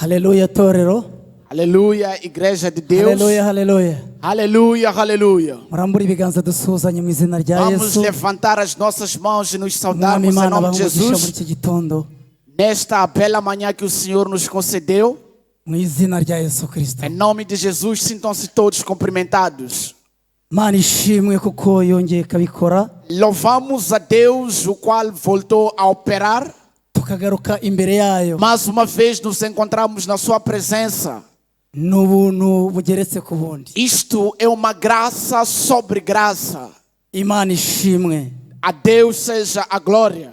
Aleluia, torero. Aleluia, igreja de Deus. Aleluia, aleluia. Aleluia, aleluia. Murambura ibiganza dusuhuzanye mu izina rya Vamos Yesu. levantar as nossas mãos e nos Mwami saudarmos em Imana nome de bamugisha muri Jesus. iki gitondo Nesta bela manhã que o Senhor nos concedeu. mu izina rya Yesu Kristo. Em nome de Jesus, sintam-se todos cumprimentados. Mana ishimwe kuko yongeye kabikora Louvamos a Deus, o qual voltou a operar. tukagaruka imbere yayo. Mais uma vez nos encontramos na sua presença. N'ubuntu bugeretse ku bundi. Isto é uma graça sobre graça. Imana ishimwe. A Deus seja a glória.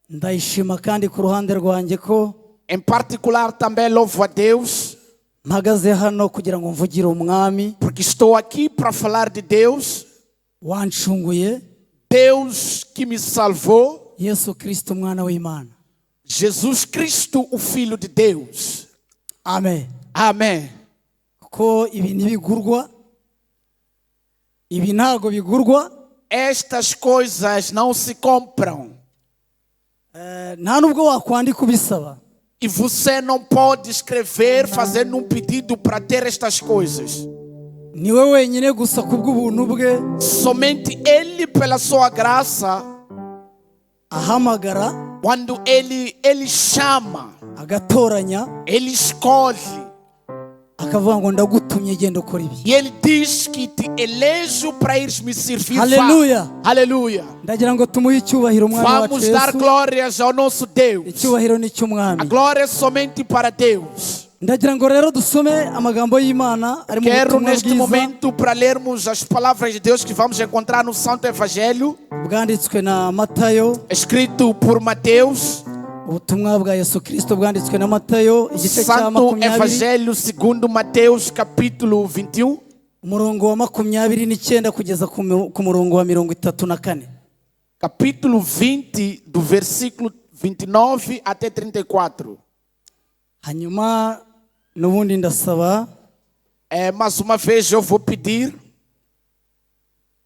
Ndayishima kandi ku ruhande rwanjye ko Em particular também louvo a Deus, mpagaze hano kugira ngo mvugire umwami porque estou aqui para falar de Deus. wancunguye, Deus que me salvou. Yesu Kristo umwana w'Imana. Jesus Cristo, o Filho de Deus. Amen. Amém. Ko ibi ntibigurwa, ibi ntago bigurwa, Estas coisas não se compram. nta nubwo wakwandika ubisaba. E você não pode escrever fazendo um pedido para ter estas coisas. Niwe wenyine gusa kubw'ubuntu bwe Somente Ele, pela sua graça, ahamagara, quando Ele chama, agatoranya, Ele escolhe. akavuga ngo ndagutumye genda ukora ibi. E Ele diz que te elejo para ires me servir. Vá. Aleluia. Aleluia. Ndagira ngo tumuhe icyubahiro umwami wacu Vamos dar Yesu. glórias ao nosso Deus. Icyubahiro ni A icy'umwami. glória é somente para Deus. Ndagira ngo rero dusome amagambo y'Imana ari mu Quero butumwa neste bwiza momento para lermos as palavras de Deus que vamos encontrar no Santo Evangelho, bwanditswe na Matayo, escrito por Mateus. ubutumwa bwa Yesu Kristo bwanditswe na Matayo, igice cya Santo 20, Evangelho segundo Mateus, capítulo 21, umurongo wa 29 kugeza ku murongo wa 34. capítulo 20, do versículo 29 até 34. Hanyuma n'ubundi ndasaba Mais uma vez eu vou pedir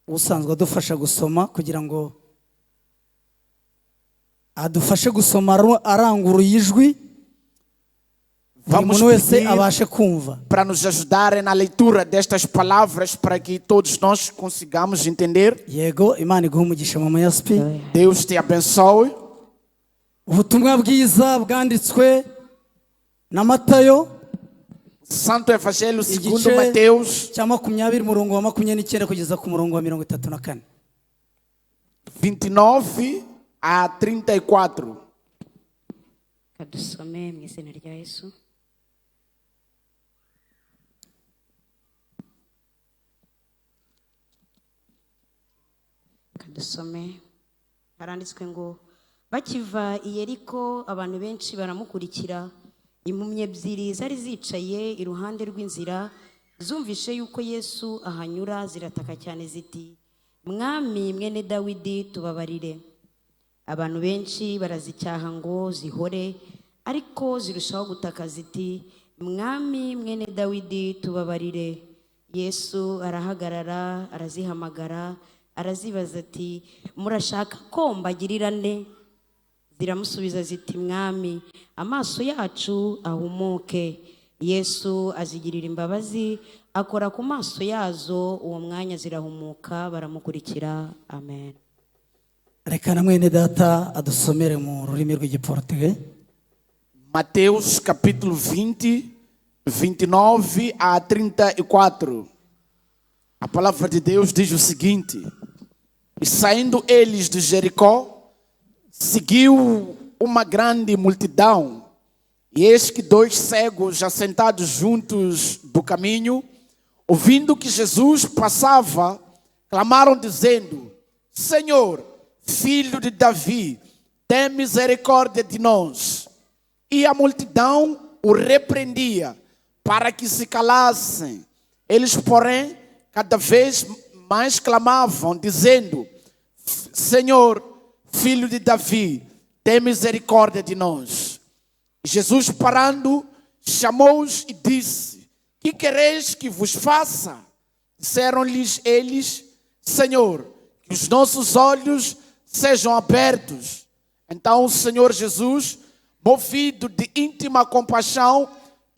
usanzwe adufasha gusoma kugira ngo adufashe gusoma aranguruye ijwi, buri Vamos muntu wese pedir abashe kumva. para nos ajudarem na leitura destas palavras para que todos nós consigamos entender. Yego, Imana iguhe umugisha mama Yaspi. Deus te abençoe. Ubutumwa bwiza bwanditswe na Matayo, Santo Evangelho segundo igice Mateus, cya 20 umurongo wa 29 kugeza ku murongo wa 34. 29 a 34. Kadusome mu izina rya Yesu. Kadusome. Haranditswe ngo bakiva i Yeriko abantu benshi baramukurikira. Impumyi ebyiri zari zicaye iruhande rw'inzira zumvishe yuko Yesu ahanyura zirataka cyane ziti, Mwami mwene Dawidi tubabarire. Abantu benshi barazicyaha ngo zihore, ariko zirushaho gutaka ziti, Mwami mwene Dawidi tubabarire. Yesu arahagarara, arazihamagara, arazibaza ati, murashaka ko mbagirira nde? Ziramusubiza ziti, Mwami, amaso yacu ahumuke. Yesu azigirira imbabazi, akora ku maso yazo, uwo mwanya zirahumuka, baramukurikira. Amen. Reka na mwene data adusomere mu rurimi rw'igiportuge. Mateus capítulo 20, 29 a 34. A palavra de Deus diz o seguinte: E saindo eles de Jericó, seguiu uma grande multidão, e eis que dois cegos assentados juntos do caminho, ouvindo que Jesus passava, clamaram dizendo, Senhor, Filho de Davi, tem misericórdia de nós. E a multidão o repreendia para que se calassem. Eles, porém, cada vez mais clamavam, dizendo, Senhor, Filho de Davi, tem misericórdia de nós. Jesus, parando, chamou-os e disse, que quereis que vos faça? Disseram-lhes eles, Senhor, que os nossos olhos sejam abertos. Então o Senhor Jesus, movido de íntima compaixão,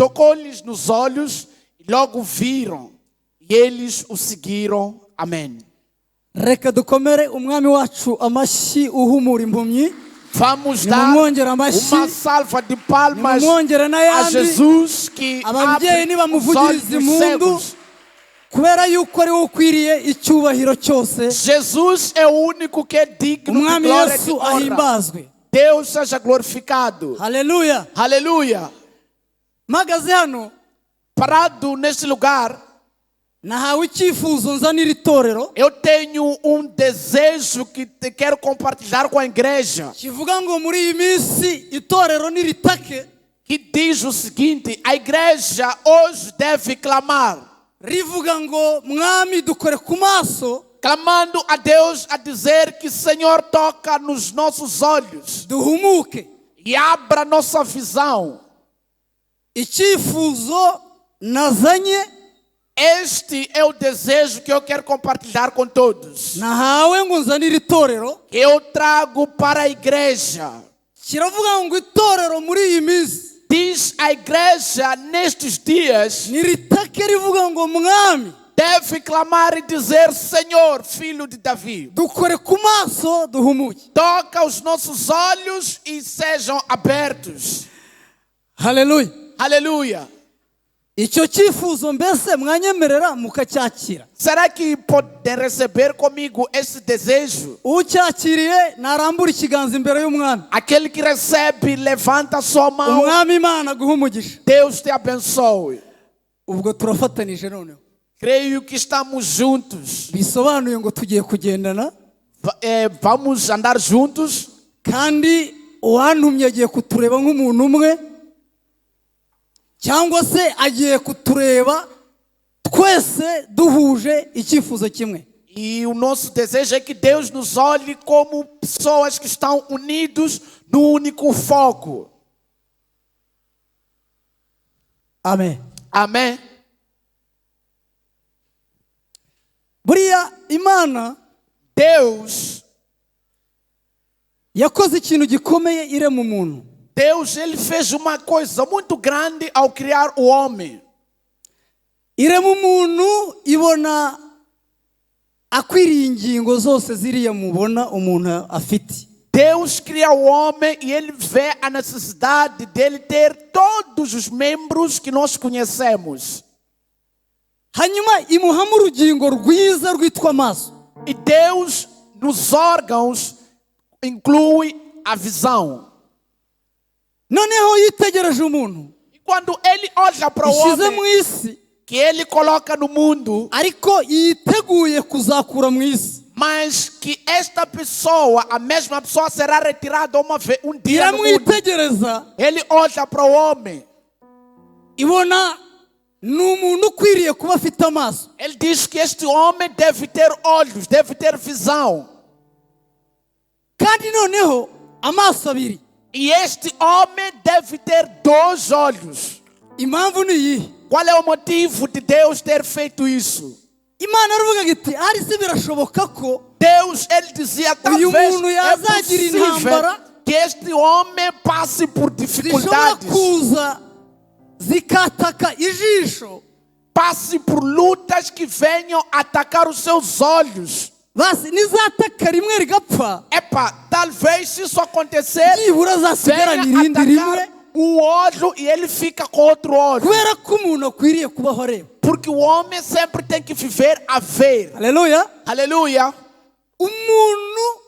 tocou-lhes nos olhos e logo viram. E eles o seguiram. Amém. reka dukomere umwami wacu amashyi uhumura impumyi. Vamos dar Nimumwongere amashyi. uma salva de palmas Nimumwongere a n'ayandi. Jesus que Ababyeyi abre os olhos nibamuvugiriza dos impundu cegos. kubera yuko ari we ukwiriye icyubahiro cyose. Jesus é o único que é digno de Umwami glória e de Yesu honra. ahimbazwe. Deus seja glorificado. Haleluya. Aleluia. Mpagaze hano Parado neste lugar, nahawe icyifuzo nzanira itorero eu tenho um desejo que quero compartilhar com a igreja, kivuga ngo muri iyi minsi itorero niritake que diz o seguinte: a igreja hoje deve clamar, rivuga ngo mwami dukore ku maso clamando a Deus, a dizer que Senhor toca nos nossos olhos duhumuke. e abra nossa visão. Icyifuzo nazanye Este é o desejo que eu quero compartilhar com todos. nahawe ngo nzanire itorero Eu trago para a igreja. kiravuga ngo itorero muri iyi minsi Diz a igreja nestes dias niritake rivuga ngo mwami deve clamar e dizer: Senhor, filho de Davi, dukore ku maso duhumuke. toca os nossos olhos e sejam abertos. Haleluya. Aleluia. Icyo cyifuzo mbese mwanyemerera mukacyakira. Será que podem receber comigo esse desejo? Ucyakiriye narambura ikiganza imbere y'umwami. Aquele que recebe, levanta sua mão. Umwami Imana guha umugisha. Deus te abençoe. Ubwo turafatanije noneho. Creio que estamos juntos. Bisobanuye ngo tugiye kugendana Vamos andar juntos. kandi uwantumye agiye kutureba nk'umuntu umwe cyangwa se agiye kutureba twese duhuje icyifuzo kimwe. E o nosso desejo é que Deus nos olhe como pessoas que estão unidos no único foco. Amen. Amém? Buriya Imana Deus, yakoze ikintu gikomeye irema umuntu. Deus, Ele fez uma coisa muito grande ao criar o homem. Irema umuntu ibona akwiriye ingingo zose ziriya mubona umuntu afite. Deus cria o homem e Ele vê a necessidade dele ter todos os membros que nós conhecemos. Hanyuma imuhamo urugingo rwiza rwitwa amaso. E Deus, nos órgãos, inclui a visão. Noneho yitegereje umuntu E quando Ele olha para o ishyize mu homem isi que Ele coloca no mundo, ariko yiteguye kuzakura mu isi, mas que esta pessoa, a mesma pessoa, será retirada um dia no mundo. iramwitegereza Ele olha para o homem. ibona ni umuntu ukwiriye kuba afite amaso. Ele diz que este homem deve ter olhos, deve ter visão. Kandi noneho amaso abiri. E este homem deve ter 2 olhos. Impamvu ni iyi. Qual é o motivo de Deus ter feito isso? Imana aravuga iti ari se birashoboka ko Deus, ele dizia, uyu talvez muntu é yazagira possível intambara que este homem passe por zishobora dificuldades, kuza zikataka ijisho, passe por lutas que venham atacar os seus olhos. basi nizataka rimwe rigapfa Epa, talvez se isso acontecer, nibura zasigarana venha irindi rimwe, atacar um olho e ele fica com outro olho. kubera ko umuntu akwiriye kubaho areba. Porque o homem sempre tem que viver a ver. Haleluya. Aleluia. Umuntu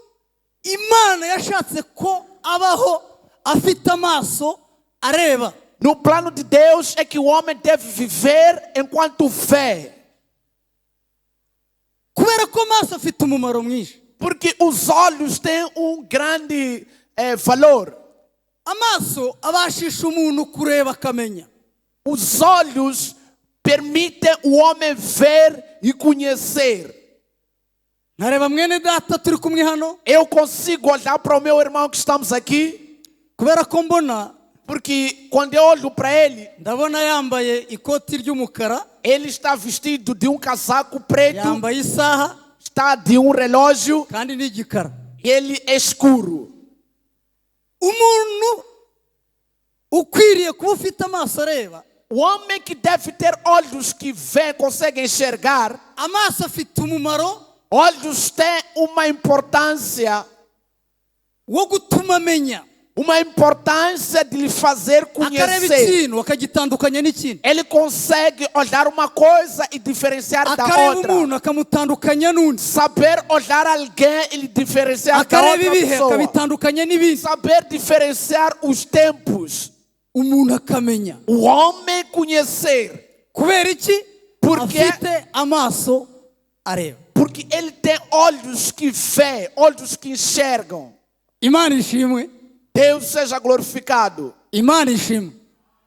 Imana yashatse ko abaho afite amaso areba. No plano de Deus é que o homem deve viver enquanto vê. Kubera ko amaso afite umumaro mwinshi. Porque os olhos têm um grande valor. Amaso abashisha umuntu kureba akamenya. Os olhos permitem o homem ver e conhecer. Ntareba mwene data turi kumwe hano Eu consigo olhar para o meu irmão que estamos aqui, kubera ko mbona porque quando eu olho para ele, ndabona yambaye ikoti ry'umukara, ele está vestido de um casaco preto, yambaye isaha está de um relógio kandi n'igikara. e ele é escuro. Umuntu ukwiriye kuba ufite amaso areba o homem que deve ter olhos que vê, consegue enxergar, amaso afite umumaro olhos têm uma importância, wo gutuma amenya uma importância de lhe fazer akareba conhecer. ikintu akagitandukanya n'ikindi, Ele consegue olhar uma coisa e diferenciar da akareba outra. umuntu akamutandukanya n'undi, Saber olhar alguém e lhe diferenciar da akareba outra ibihe pessoa. akabitandukanya n'ibindi, Saber diferenciar os tempos. umuntu akamenya. O homem conhecer. Kubera iki? Porque- afite amaso areba. Porque ele tem olhos que vê, olhos que enxergam. Imana ishimwe, Deus seja glorificado. Imana ishimwe.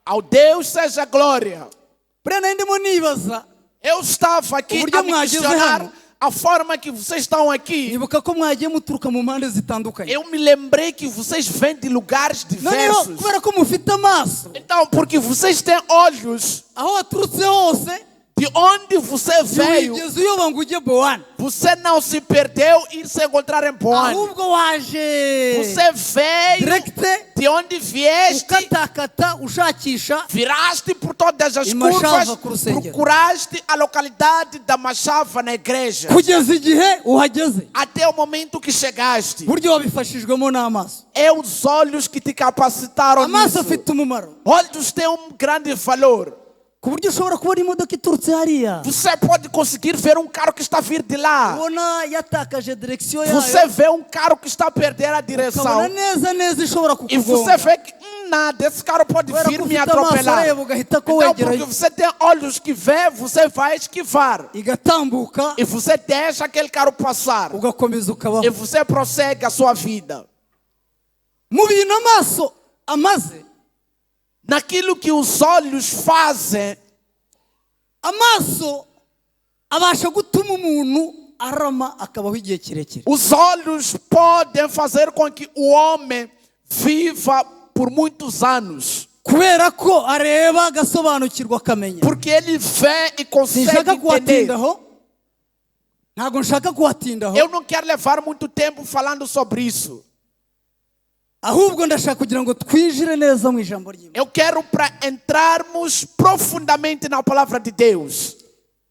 Ao Deus seja glória. Buriya nari ndimo nibaza, Eu estava aqui Uburyo a me mwageze questionar hano. a forma que vocês estão aqui. nibuka ko mwagiye muturuka mu mpande zitandukanye. Eu me lembrei que vocês vêm de lugares Noneho diversos. kubera ko mufite amaso, Então, porque vocês têm olhos, aho waturutse hose de onde você veio, ntiwigeze uyoba ngo ujye Bowani, você não se perdeu e se encontrar em Boane. ahubwo waje Você veio direkite de onde vieste, ukatakata ushakisha viraste por todas as Em Machava, curvas, Cruzeiro. procuraste a localidade da Machava na igreja. kugeza igihe uhageze. Até o momento que chegaste. Buryo wabifashijwemo n'amaso. É os olhos que te capacitaram Amaso nisso. afite umumaro, Olhos têm um grande valor. ku buryo ushobora kubona imodoka iturutse hariya, Você pode conseguir ver um carro que está a vir de lá. ubona yatakaje direkisiyo Você yayo, vê um carro que está a perder a ukabona direção. neza neza ishobora E você kukugonga. vê que nada, esse carro pode Kubera vir ko me ufite amaso atropelar. areba ugahita ko Então, porque wegerayo você tem olhos que vê, você vai esquivar. igatambuka, E você deixa aquele carro passar. ugakomeza ukabaho. E você prossegue a sua vida. Mu bintu amaso amaze, Naquilo que os olhos fazem, amaso abasha gutuma umuntu arama akabaho igihe kirekire. os olhos podem fazer com que o homem viva por muitos anos. Kubera ko areba agasobanukirwa akamenya. Porque ele vê e consegue Sinshaka entender. kuhatindaho, ntabwo nshaka kuhatindaho, Eu não quero levar muito tempo falando sobre isso. ahubwo ndashaka kugira ngo twinjire neza mu ijambo ry'Imana. Eu quero para entrarmos profundamente na palavra de Deus.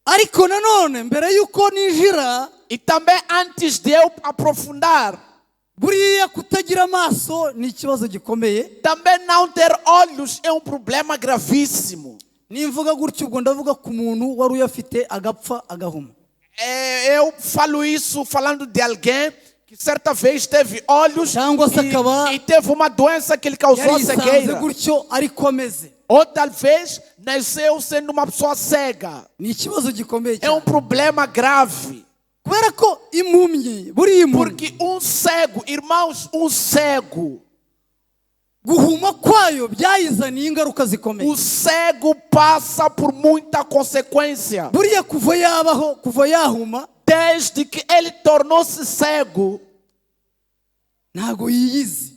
Ariko nanone mbere y'uko ninjira, E também antes de eu aprofundar, buriya kutagira amaso ni ikibazo gikomeye. também não ter olhos é um problema gravíssimo. Nimvuga gutyo ubwo ndavuga ku muntu wari uyafite agapfa agahuma. Eu falo isso falando de alguém que certa vez teve olhos Cyangwa se akaba e teve uma doença que lhe causou a yarisanze cegueira. gutyo ariko ameze. Ou talvez nasceu sendo uma pessoa cega. Ni ikibazo gikomeye É um cyane. problema grave. Kubera ko impumyi, buriya impumyi, Porque um cego, irmãos, um cego, guhuma kwayo byayizaniye ingaruka zikomeye. o cego passa por muita consequência. Buriya kuva yabaho, kuva yahuma, Desde que ele tornou-se cego, ntago yiyizi.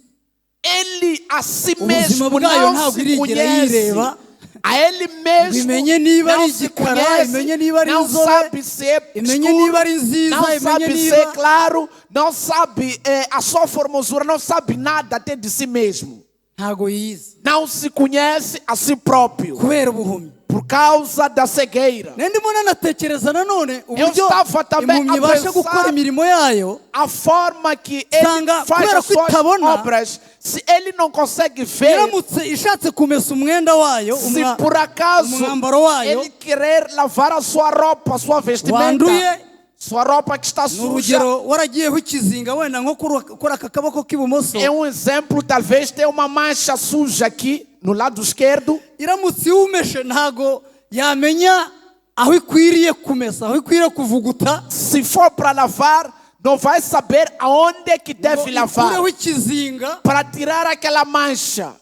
ele a si Ubuzima mesmo bwayo não ntabwo se irigera conhece. yireba, A ele mesmo imenye niba não ari se igikara, conhece, imenye niba ari não inzobe, sabe se é imenye escuro, niba ari nziza, não imenye sabe se niba é claro, não sabe a sua formosura, não sabe nada até de si mesmo. ntago yiyizi Não se conhece a si próprio kubera ubuhumyi. por causa da cegueira. Ndimo nanatekereza nanone uburyo estava também impumyi a ibasha pensar- gukora imirimo yayo, A forma que ele Sanga, faz kubera as ko suas itabona, obras, se ele não consegue ver, iramutse ishatse kumesa umwenda wayo, se por acaso umwambaro wayo ele querer lavar a sua roupa, a sua vestimenta, wanduye, sua roupa que está ni suja, urugero waragiyeho ikizinga wenda nko kuri aka kaboko k'ibumoso, é um exemplo, talvez tem uma mancha suja aqui no lado esquerdo, iramutse iwumeshe ntago yamenya aho ikwiriye kumesa, aho ikwiriye kuvuguta, se for para lavar, não vai saber aonde é que deve lavar. ikureho ikizinga, Para tirar aquela mancha,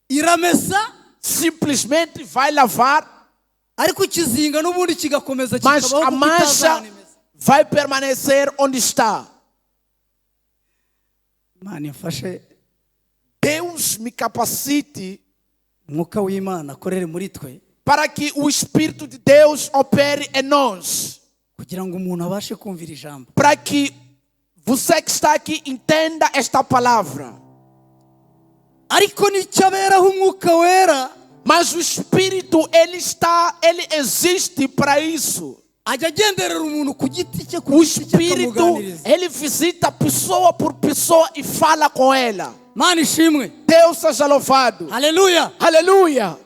iramesa, simplesmente vai lavar, ariko ikizinga n'ubundi kigakomeza mas kikabaho a kuko mancha itazanemeza. vai permanecer onde está. Imana imfashe, Deus me capacite umwuka w'Imana akorere muri twe, para que o Espírito de Deus opere em nós. kugira ngo umuntu abashe kumvira ijambo. Para que você que está aqui entenda esta palavra. Ariko nicyo aberaho umwuka wera, Mas o Espírito ele existe para isso. ajya agenderera umuntu ku giti cye O Espírito, akamuganiriza. ele visita pessoa por pessoa e fala com ela. Mana ishimwe. Deus seja louvado. Haleluya. Aleluia.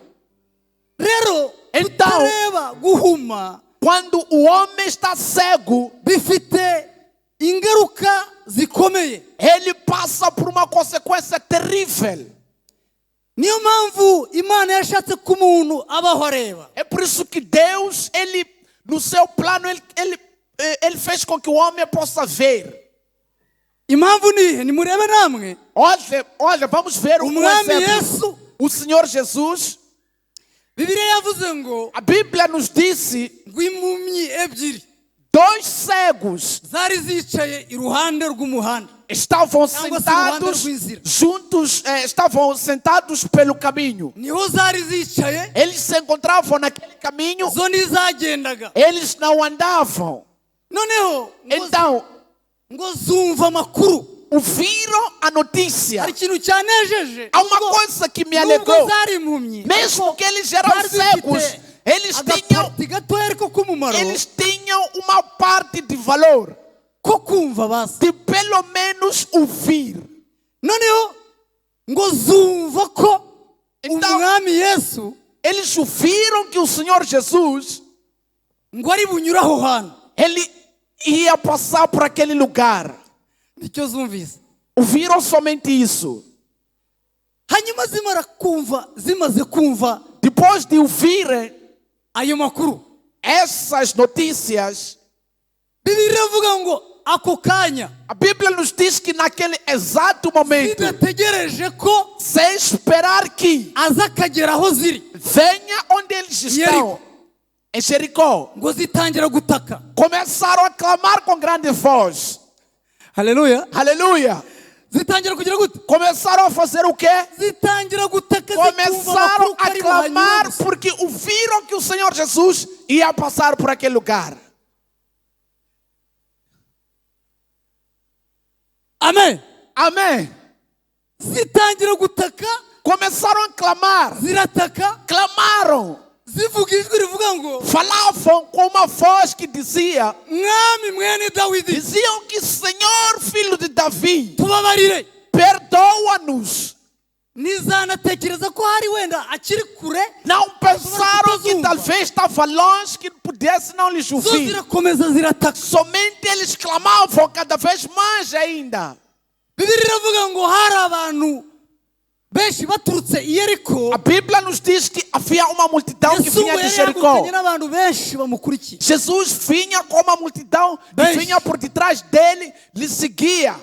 Rero Então, tutareba guhuma quando o homem está cego, bifite ingaruka zikomeye. ele passa por uma consequência terrível. Niyo mpamvu Imana yashatse ko umuntu abaho areba. É por isso que Deus, ele no seu plano, ele fez com que o homem possa ver. Impamvu nihe nimurebe namwe. Olha, vamos ver um Umwami exemplo. Yesu, O Senhor Jesus, Bibiliya yavuze ngo a Bíblia nos disse, ngo impumyi ebyiri 2 cegos zari zicaye iruhande rw'umuhanda. estavam Cyangwa se sentados uruhande rw'inzira. juntos, estavam sentados pelo caminho. Niho zari zicaye, Eles se encontravam naquele caminho, zo ntizagendaga. eles não andavam. Noneho Então, ngo zumva amakuru. ouviram a notícia. Hari ikintu cyanejeje. Há uma coisa que me Nubwo alegrou. zari impumyi, Mesmo que eles eram zari cegos, zifite eles tinham, agapati gatoya ariko k'umumaro eles tinham uma parte de valor, ko kumva basi. de pelo menos ouvir. Noneho ngo zumva ko Então- umwami Yesu Eles ouviram que o Senhor Jesus, ngo ari bunyure aho hantu. ele ia passar por aquele lugar. Nicyo zumvise. Ouviram somente isso. Hanyuma zimaze kumva Depois de ouvirem ayo makuru, essas notícias, Bibiliya iravuga ngo ako kanya a Bíblia nos diz que naquele exato momento, zidategereje ko sem esperar que aza akagera aho ziri, venha onde eles estão, em Jericó, ngo zitangira gutaka. começaram a clamar com grande voz. Haleluya. Aleluia. Zitangira kugira gute? Começaram a fazer o quê? Zitangira gutaka, zikumva Começaram amakuru a kari clamar buhanyure. porque ouviram que o Senhor Jesus ia passar por aquele lugar. Amen. Amém. Zitangira gutaka, Começaram a clamar. zirataka, Clamaram. zivuga ijwi rivuga ngo Falavam com uma voz que dizia, mwami mwene Dawidi, diziam que Senhor, filho de Davi, tubabarire. perdoa-nos. Nizanatekereza ko hari wenda akiri kure, Não pensaram que talvez estava longe, que pudesse não lhes zo ouvir. zirakomeza zirataka. Somente eles clamavam cada vez mais ainda. Bibiliya iravuga ngo hari abantu benshi baturutse i Yeriko. A Bíblia nos diz que havia uma multidão que Yesu vinha de yari Jericó. yagukanye n'abantu benshi bamukurikiye. Jesus vinha com uma multidão que Beijo. vinha por detrás dele, lhe seguia.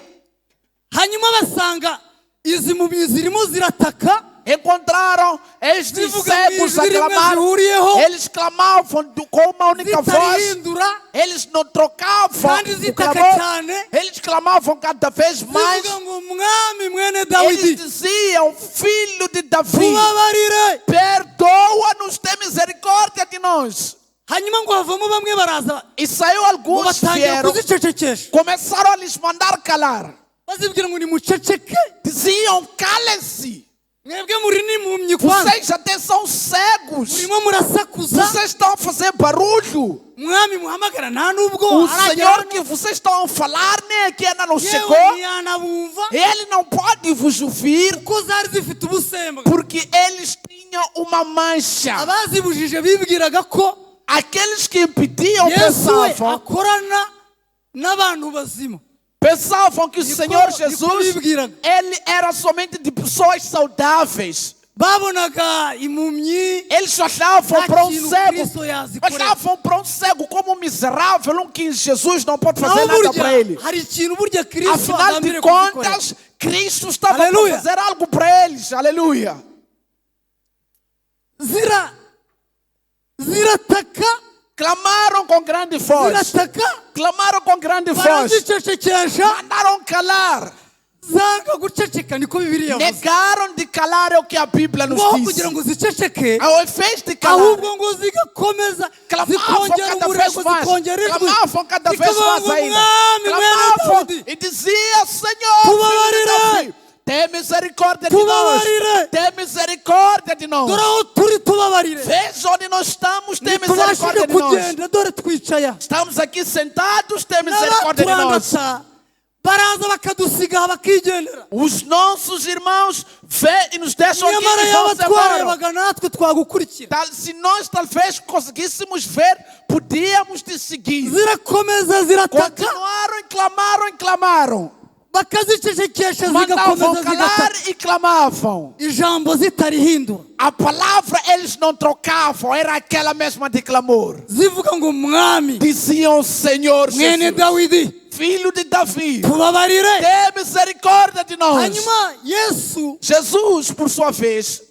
Hanyuma basanga izi mpumyi zirimo zirataka, Encontraram estes Zivuga cegos a rimwe clamar. zihuriyeho, Eles clamavam com uma única voz. zitarihindura, Eles não trocavam kandi o zitaka clamor. cyane, Eles clamavam cada vez mais. zivuga ngo mwami mwene Eles Dawidi, diziam, filho de Davi, tubabarire. perdoa-nos, tem misericórdia de nós. Hanyuma ngo havamo bamwe baraza E saiu ngo alguns batangira vieram, kuzicecekesha, começaram a lhes mandar calar. bazibwira ngo nimuceceke, Diziam, calem-se. mwebwe muri n'impumyi kwanza, Vocês até são cegos. murimo murasakuza. Vocês estão a fazer barulho. Mwami muhamagara nta nubwo O aragera Senhor hano, que vocês estão a falar, nem aqui ainda não yewe chegou. ntiyanabumva, Ele não pode vos ouvir kuko zari zifite ubusembwa. porque eles tinham uma mancha. Abazibujije bibwiraga ko Aqueles que impediam Yesu we pensavam, akorana n'abantu bazima. que o Senhor Jesus, bibwiraga. ele era somente de pessoas saudáveis. Babonaga impumyi Eles olhavam para um Aquilo cego, Cristo yazikorera. olhavam para um cego como um miserável, um que Jesus não pode fazer naho nada para ele. burya hari ikintu burya Kristo Afinal agambiriye de kugikorera. contas, Cristo estava para Aleluia. fazer algo para eles. Aleluia. Zirataka, Clamaram com grande voz. zirataka, Clamaram com grande voz. barazicecekesha, Mandaram calar. zanga guceceka, niko Bibiliya yavuze. Negaram de calar, é o que a Bíblia nos Ngo diz. kugira ngo ziceceke, Ao invés de calar, ahubwo ngo zigakomeza, clamavam zikongera cada vez umurego, mais. zikongera ijwi, Clamavam cada vez zikavuga mais ngo ainda. mwami mwene Clamavam Dawidi, e dizia, Senhor, filho de tubabarire, Davi, tem misericórdia de nós. tubabarire, Tem misericórdia de nós. dore aho turi tubabarire Veja onde nós estamos, tem ntitubashije misericórdia de nós. kugenda dore twicaye aha. Estamos aqui sentados, tem misericórdia de nós. n'abaturandata baraza bakadusiga bakigendera, Os nossos irmãos vêm e nos deixam aqui nyamara e yaba vão se embora. twarebaga natwe twagukurikira. Se nós talvez conseguíssemos ver, podíamos te seguir. Zirakomeza zirataka Continuaram e clamaram. bakazicecekesha Mandavam zigakomeza calar zigataka, e clamavam. ijambo zitarihindura, A palavra eles não trocavam, era aquela mesma de clamor. zivuga ngo mwami Diziam: Senhor mwene Jesus, Dawidi filho de Davi, tubabarire. tem misericórdia de nós. Hanyuma Yesu Jesus, por sua vez,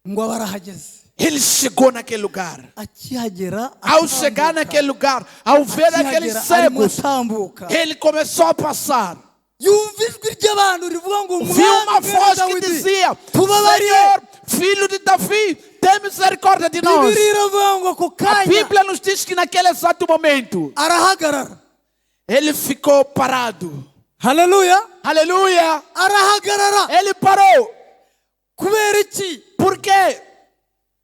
ngo barahageze, ele chegou naquele lugar. akihagera Ao chegar naquele lugar, ao ver aqueles arimo cegos, atambuka, ele começou a passar. yumva ijwi ry'abantu rivuga ngo Viu uma mwami mwene voz que Dawidi dizia: tubabarire. Senhor, filho de Davi, tem misericórdia de nós. Bibiri iravuga ngo ako A kanya Bíblia nos diz que naquele exato momento, arahagarara. ele ficou parado. Haleluya, Aleluia! arahagarara. Ele parou. Kubera iki? Por quê?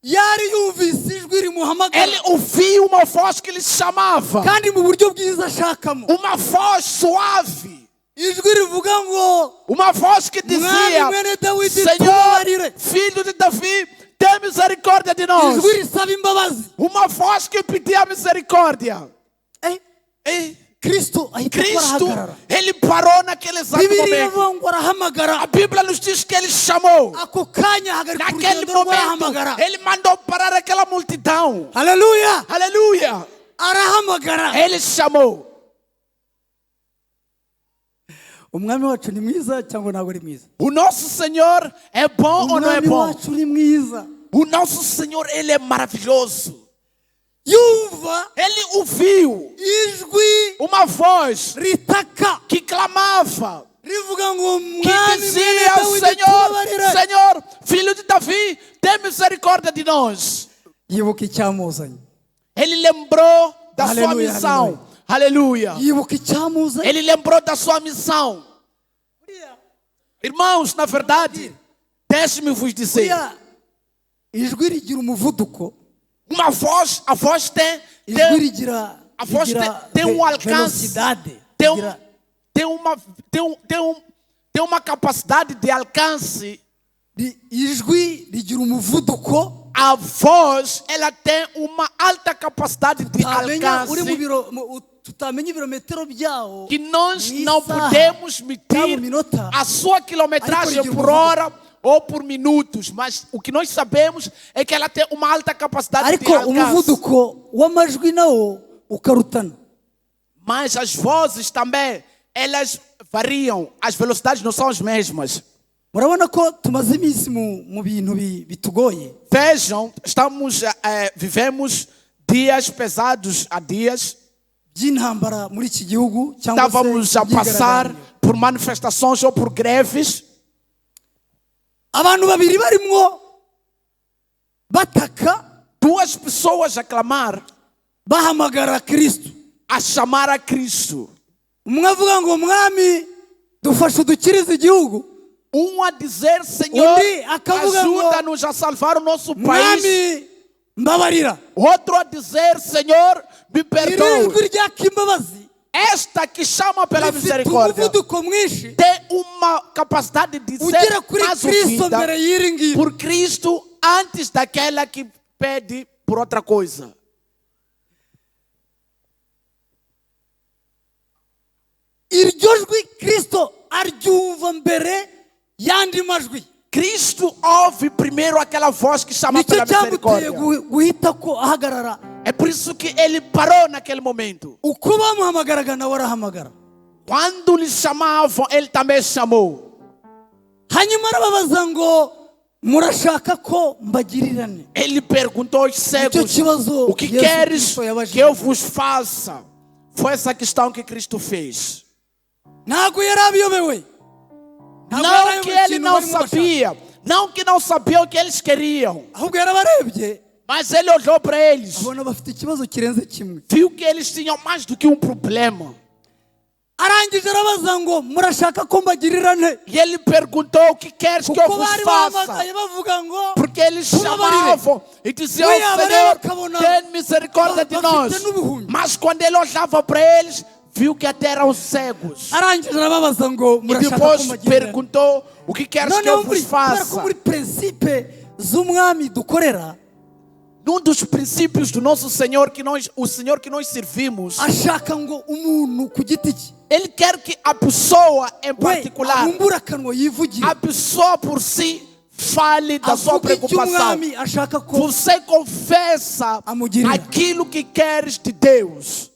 Yari yumvise ijwi rimuhamagara, Ele ouviu uma voz que lhe chamava. kandi mu buryo bwiza ashakamo. Uma voz suave. Ijwi rivuga ngo Uma voz que dizia: mwami mwene Dawidi Senhor, tubabarire. filho de Davi, tem misericórdia de nós. Ijwi risaba imbabazi. Uma voz que pedia misericórdia. E Kristo ahita akora Cristo, ahagarara. ele parou naquele exato Bibiri momento. iravuga ngo arahamagara, A Bíblia nos diz que ele chamou. ako kanya ahagarika Naquele urugendo rwe momento, arahamagara. ele mandou parar aquela multidão. Haleluya, Aleluia! arahamagara. Ele chamou. Umwami wacu ni mwiza cyangwa ntabwo ari mwiza? O nosso Senhor é bom ou não é Umwami bom? wacu ni mwiza. O nosso Senhor, ele é maravilhoso. Yumva Ele ouviu ijwi uma voz ritaka que clamava, rivuga ngo que mwami mwene dizia: Dawidi Senhor, tubabarire. Senhor, filho de Davi, tem misericórdia de nós. Yibuka icyamuzanye, Ele lembrou da sua Aleluia, missão. Aleluia. yibuka icyamuzanye. Ele lembrou da sua missão. Irmãos, na verdade, deixe-me vos dizer, Buriya ijwi rigira umuvuduko, uma voz, a voz tem ijwi rigira a voz tem alcance, velocidade, tem, rigira- tem uma capacidade de alcance. ijwi rigira umuvuduko A voz, ela tem uma alta capacidade de tutamenya uri mu alcance biro tutamenya ibirometero byawo que nós mu não isaha, podemos cyangwa medir mu minota. a sua quilometragem Ariko por hora ou por minutos, mas o que nós sabemos é que ela tem uma alta capacidade de ariko alcance. umuvuduko w'amajwi nawo ukarutana. Mas as vozes também, elas variam, as velocidades não são as mesmas. Murabona ko tumaze iminsi mu bintu bitugoye. Vejam, vivemos dias pesados há dias. By'intambara muri iki gihugu cyangwa Estávamos a passar por manifestações ou por greves. abantu babiri barimwo bataka Duas pessoas a clamar, bahamagara Kristo. a chamar a Cristo. Umwe avuga ngo mwami dufashe udukirize igihugu, Um a dizer: Senhor, Undi akavuga ngo, ajuda-nos a salvar o nosso país. mwami mbabarira. Outro a dizer: Senhor, me Iri perdoe. jwi ryaka imbabazi Esta que chama pela rifite misericórdia umuvuduko mwinshi tem uma capacidade de ugera ser kuri mais Kristo ouvida mbere y'iri ngiri. por Cristo antes daquela que pede por outra coisa. Iryo jwi Kristo aryumva mbere y'andi majwi. Cristo ouve primeiro aquela voz que chama Nicyo pela cyamuteye misericórdia. guhita ko ahagarara. É por isso que ele parou naquele momento. Uko bamuhamagaraga nawe arahamagara. Quando lhe chamavam, ele também chamou. Hanyuma arababaza ngo murashaka ko mbagirirane. Ele perguntou aos cegos: Nicyo kibazo o que Yesu queres Kristo yabajije. que eu vos faça? Foi essa questão que Cristo fez. Ntabwo yari abiyobewe. Ntabwo Não yari que ayobewe ele ikintu não barimo bashaka. sabia, não que não sabia o que eles queriam, Ahubwo yarabarebye mas ele olhou para eles, abona bafite ikibazo kirenze kimwe. viu que eles tinham mais do que um problema. arangije arabaza ngo murashaka ko mbagirira nte? E ele perguntou: o que queres que eu Kuko vos bari faça? bahamagaye bavuga ngo Porque eles tubabarire. chamavam e diziam: Oi, abre, Senhor, acabou, tem misericórdia de nós. bafite n'ubuhumyi. Mas quando ele olhava para eles, viu que até eram cegos. arangije arababaza ngo E murashaka ko depois mbagirira nte? perguntou: o que queres que eu noneho vos kubera ko faça? muri prinsipe z'umwami dukorera, Um dos princípios do nosso Senhor, o Senhor que nós servimos, ashaka ngo umuntu ku giti cye Ele quer que a pessoa em we particular, abumbure akanwa yivugire, a pessoa por si, fale da sua avuga icyo preocupação. umwami ashaka ko Você confessa amugirira. aquilo que queres de Deus.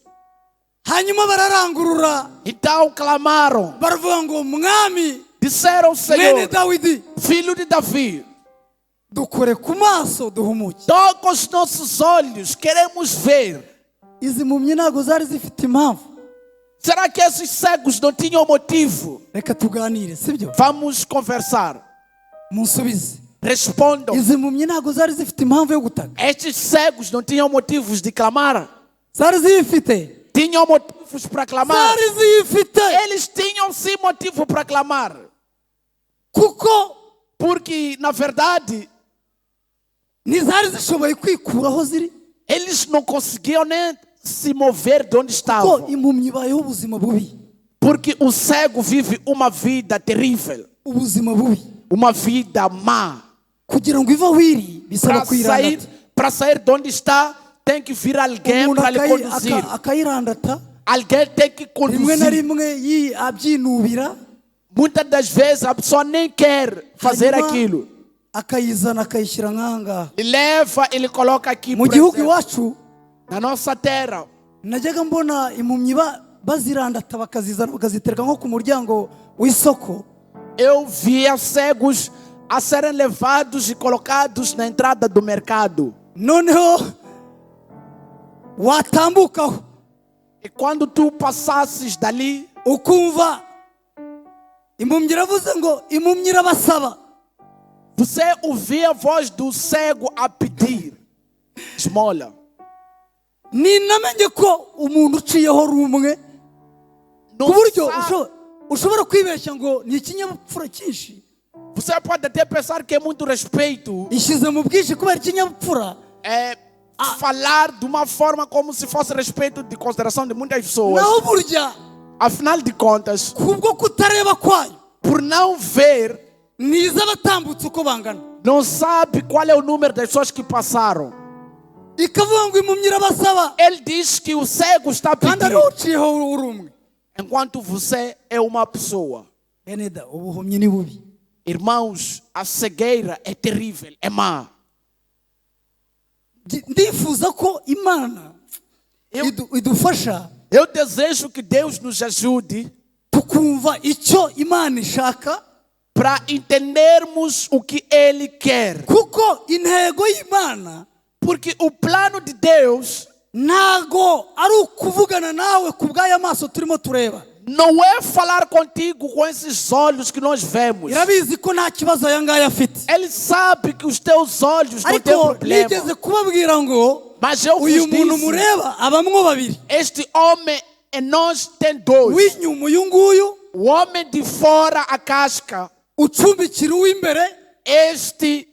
hanyuma bararangurura Então clamaram, baravuga ngo mwami disseram: mwene Senhor, dawidi, filho de Davi, dukore ku maso duhumuke. toca os nossos olhos, queremos ver. izi mpumyi ntabwo zari zifite impamvu. Será que esses cegos não tinham motivo? reka tuganire, sibyo? Vamos conversar. munsubize. Respondam. izi mpumyi ntabwo zari zifite impamvu yo gutaka. Estes cegos não tinham motivos de clamar? zari zifite. Tinham motivos para clamar? zari zifite. Eles tinham sim motivo para clamar. kuko Porque, na verdade, ntizari zishoboye kwikura aho ziri. eles não conseguiam nem se mover de onde ko estavam. impumyi ibayeho ubuzima bubi. Porque o cego vive uma vida terrível, ubuzima bubi. uma vida má. kugira ngo ive aho iri bisaba kuyirandata. Para sair de onde está, tem que vir alguém umuntu para lhe conduzir. akayirandata, Alguém tem que rimwe na conduzir. rimwe abyinubira, Muitas das vezes a pessoa nem quer fazer hanyuma aquilo. akayizana akayishyira nk'ahangaha. Ele leva, ele coloca aqui. mu por gihugu exemplo, iwacu na nossa terra, najyaga mbona impumyi bazirandata bakazizana bakazitereka nko ku muryango w'isoko. eu via cegos a serem levados e colocados na entrada do mercado. noneho watambukaho E quando tu passasses dali, ukumva impumyi iravuze ngo impumyi irabasaba. você ouvia a voz do cego a pedir esmola. ninamenye ko umuntu uciyeho rumwe Não ku buryo sabe- ushobora kwibeshya ngo ni ikinyabupfura cyinshi Você pode até pensar que é muito respeito ishyize mu bwinshi kubera ikinyabupfura. falar de uma forma como se fosse respeito de consideração de muitas pessoas. naho burya Afinal de contas, kubwo kutareba kwayo por não ver, niza abatambutse uko bangana, não sabe qual é o número das pessoas que passaram. ikavuga ngo impumyi irabasaba Ele diz que o cego está kandi ari pedindo, uciyeho urumwe. enquanto você é uma pessoa. eneda ubuhumyi ni bubi. Irmãos, a cegueira é terrível, é má. ndifuza ko imana idufasha Eu desejo que Deus nos ajude tukumva icyo imana ishaka, para entendermos o que Ele quer. kuko intego y'imana Porque o plano de Deus ntago ari ukuvugana nawe ku bw'aya maso turimo tureba. não é falar contigo com esses olhos que nós vemos. irabizi ko nta kibazo aya ngaya afite, Ele sabe que os teus olhos não têm ariko problema. nigeze kubabwira ngo Mas eu vos uyu muntu disse, mureba abamwo babiri, este homem em nós tem dois. uw'inyuma uyu nguyu O homem de fora, a casca. ucumbikira uw'imbere, Este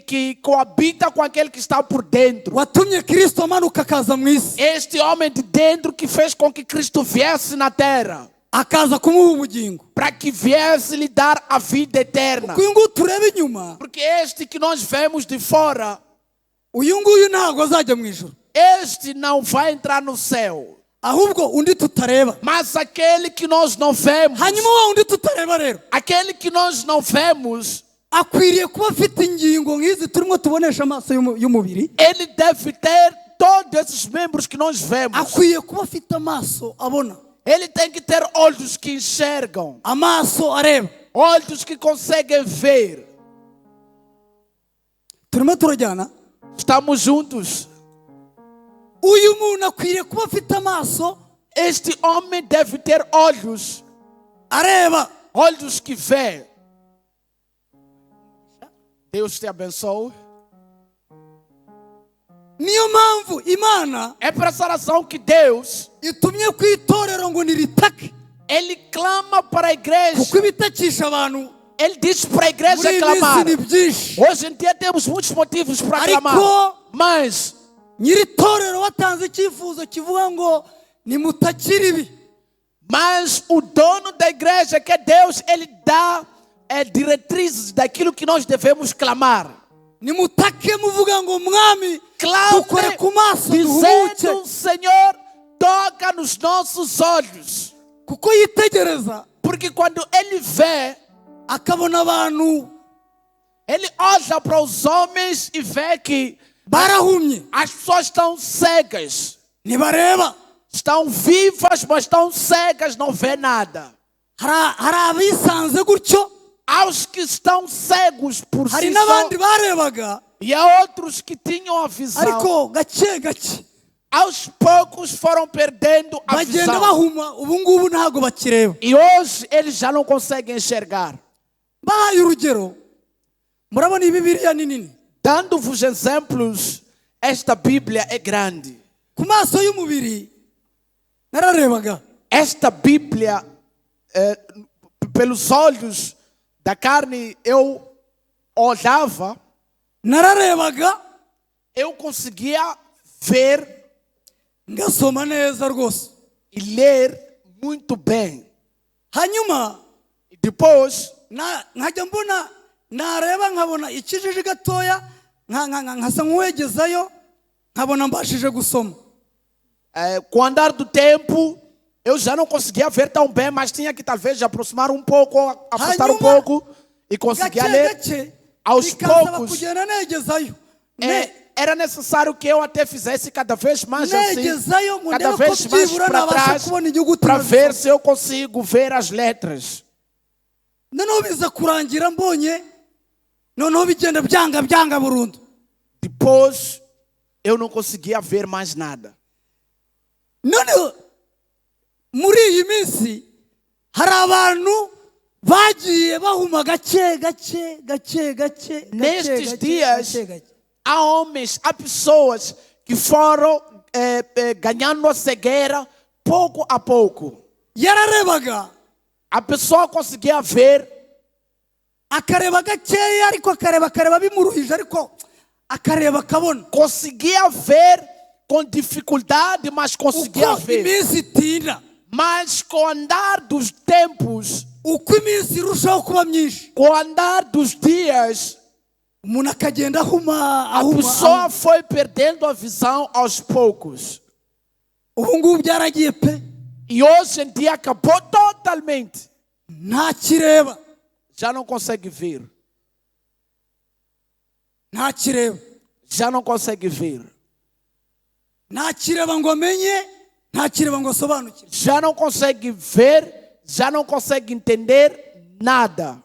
que coabita com aquele que está por dentro. watumye Kristo amanuka akaza mu isi, Este homem de dentro que fez com que Cristo viesse na terra. akaza kumuha ubugingo. Para que viesse lhe dar a vida eterna. uyu nguyu tureba inyuma, Porque este que nós vemos de fora, uyu nguyu ntabwo azajya mu ijuru, este não vai entrar no céu. ahubwo undi tutareba. Mas aquele que nós não vemos, hanyuma wa undi tutareba rero aquele que nós não vemos, akwiriye kuba afite ingingo nk'izi turimo tubonesha amaso y'umubiri. ele deve ter todos esses membros que nós vemos. akwiye kuba afite amaso abona, Ele tem que ter olhos que enxergam, amaso areba. olhos que conseguem ver. turimo turajyana. Estamos juntos. uyu muntu akwiriye kuba afite amaso Este homem deve ter olhos, areba. olhos que vê. Deus te abençoe. niyo mpamvu Imana É por essa razão que Deus, itumye ku itorero ngo niritake, Ele clama para a igreja. kuko ibitakisha abantu Ele diz para a igreja muri iyi clamar. minsi ni byinshi. Hoje em dia temos muitos motivos para Ariko clamar. Mas nyiri itorero watanze icyifuzo kivuga ngo nimutakire ibi. o dono da igreja, que é Deus, Ele dá diretrizes daquilo que nós devemos clamar. Nimutake muvuga ngo mwami dukore Clame ku maso duhuke, dizendo: Senhor, toca nos nossos olhos. kuko yitegereza Porque quando Ele vê, akabona abantu Ele olha para os homens e vê que barahumye as pessoas estão cegas. ntibareba. Estão vivas, mas estão cegas, não vê nada. Hari abisanze gutyo, Aos que estão cegos por hari si n'abandi só, barebaga e há outros que tinham a visão. ariko gake gake Aos poucos foram perdendo a bagenda visão. bahuma, ubu ngubu ntabwo bakireba. E hoje eles já não conseguem enxergar. Bahaye urugero, murabona iyi Bibiliya ni nini, Dando-vos exemplos, esta Bíblia é grande. ku maso y'umubiri nararebaga, Esta Bíblia, pelos olhos da carne, eu olhava, nararebaga eu conseguia ver ngasoma neza rwose. e ler muito bem. Hanyuma E depois, nkajya mbona, nareba nkabona ikijiji gatoya nkasa nk'uwegezayo, nkabona mbashije gusoma. com o andar do tempo, eu já não conseguia ver tão bem, mas tinha que talvez aproximar um pouco, afastar um Hanyuma, pouco e conseguia gake ler. gake Aos bikansaba poucos, kugenda negezayo, era necessário que eu até fizesse cada vez mais assim, negezayo ngo cada ndebe ko vez mais byibura para nabasha trás, kubona inyuguti para ver nazisoma. se eu consigo ver as letras. Noneho biza kurangira mbonye, noneho bigenda byanga burundu. Depois, eu não conseguia ver mais nada. Noneho muri iyi minsi hari abantu bagiye bahuma gake. Nestes dias, há homens, há pessoas que foram ganhando a cegueira pouco a pouco. yararebaga A pessoa conseguia ver, akareba gakeya, ariko akareba bimuruhije, ariko akareba akabona. conseguia ver com dificuldade, mas conseguia Uko ver. iminsi itinda, Mas com o andar dos tempos, uko iminsi irushaho kuba myinshi, com o andar dos dias, umuntu akagenda ahuma. a pessoa foi perdendo a visão aos poucos. Ubu ngubu byaragiye pe, E hoje em dia acabou totalmente. ntakireba, Já não consegue ver. ntakireba, Já não consegue ver. ntakireba ngo amenye, ntakireba ngo asobanukirwe. Já não consegue ver, já não consegue entender nada.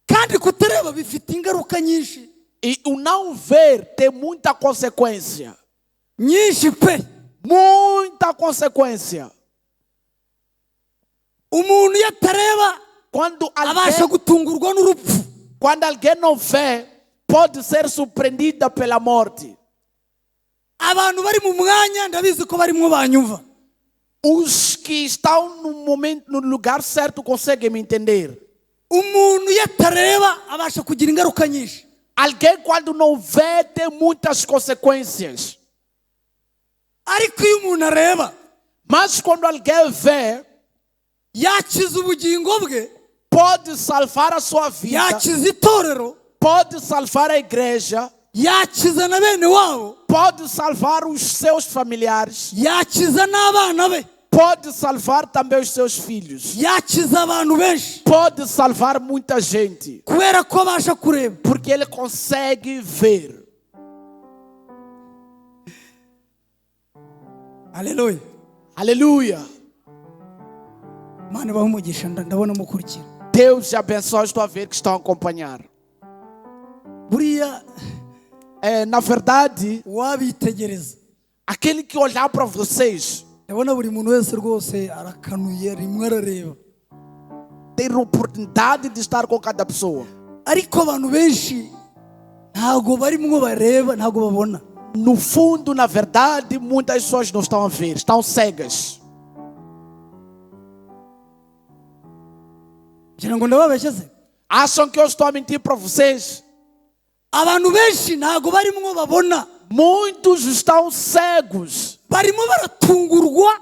Kandi kutareba bifite ingaruka nyinshi, E o não ver tem muita consequência. nyinshi pe. Muita consequência. Umuntu iyo atareba Quando abasha alguém, gutungurwa n'urupfu. quando alguém não vê, pode ser surpreendida pela morte. Abantu bari mu mwanya ndabizi ko barimo banyumva. Os que estão no momento, no lugar certo, conseguem me entender. Umuntu iyo atareba abasha kugira ingaruka nyinshi. Alguém, quando não vê, tem muitas consequências. Ariko iyo umuntu areba, Mas quando alguém vê, yakiza ubugingo bwe, pode salvar a sua vida, yakiza itorero, pode salvar a igreja, yakiza na bene wabo, pode salvar os seus familiares, yakiza n'abana be, pode salvar também os seus filhos, yakiza abantu benshi, pode salvar muita gente, kubera ko abasha kureba. porque ele consegue ver. Haleluya. Aleluia. Mana bahe umugisha, ndabona mukurikira. Deus te abençoe, estou a ver que estão a acompanhar. Buriya Na verdade, wabitegereza, aquele que olhar para vocês ndabona buri muntu wese rwose arakanuye, rimwe arareba. tem a oportunidade de estar com cada pessoa. Ariko abantu benshi ntago barimo bareba, ntago babona. no fundo, na verdade, muitas pessoas não estão a ver, estão cegas. ngira ngo ndababeshye se Acham que eu estou a mentir para vocês? abantu benshi ntago barimo babona, Muitos estão cegos. barimo baratungurwa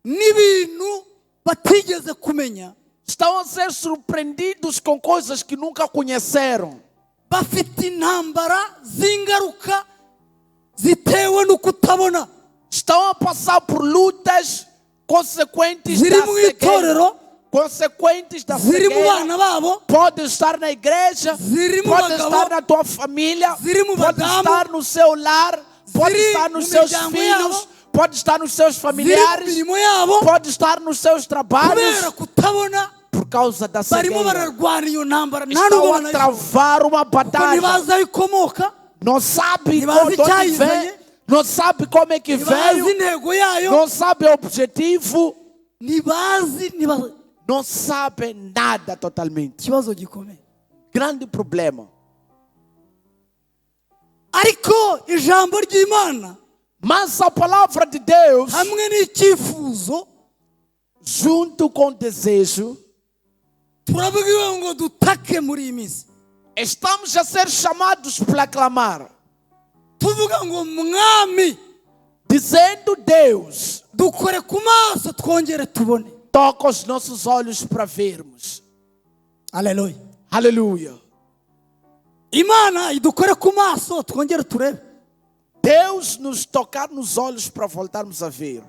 n'ibintu batigeze kumenya, Estão a ser surpreendidos com coisas que nunca conheceram. bafite intambara z'ingaruka zitewe no kutabona, Estão a passar por lutas consequentes ziri da mu cegueira. itorero, Consequentes da ziri mu cegueira. bana babo, Pode estar na igreja, ziri mu pode bagabo, estar na tua família, ziri mu pode badamu, estar no seu lar, pode ziri estar nos mu seus miryango filhos, yabo, pode estar nos seus ziri mu familiares, mirimo yabo, pode estar nos seus kubera trabalhos. kutabona Por causa da barimo cegueira, bararwana iyo ntambara, nta estão nubwo a banayishobora, travar uma kuko batalha. ntibazi aho ikomoka, Não sabe Ntibazi de onde icyayizanye, vem, não sabe como é que ntibazi veio, intego yayo, não sabe o objetivo, ntibazi não sabe nada totalmente. ikibazo gikomeye. Grande problema. Ariko ijambo ry'Imana Mas a palavra de Deus, hamwe n'icyifuzo, junto com o desejo, turabwiwe ngo dutake muri iyi minsi, estamos a ser chamados para clamar, tuvuga ngo mwami dizendo: Deus, dukore ku maso twongere tubone. toca os nossos olhos para vermos. Haleluya. Aleluia. Imana idukore ku maso twongere turebe, Deus nos tocar nos olhos para voltarmos a ver.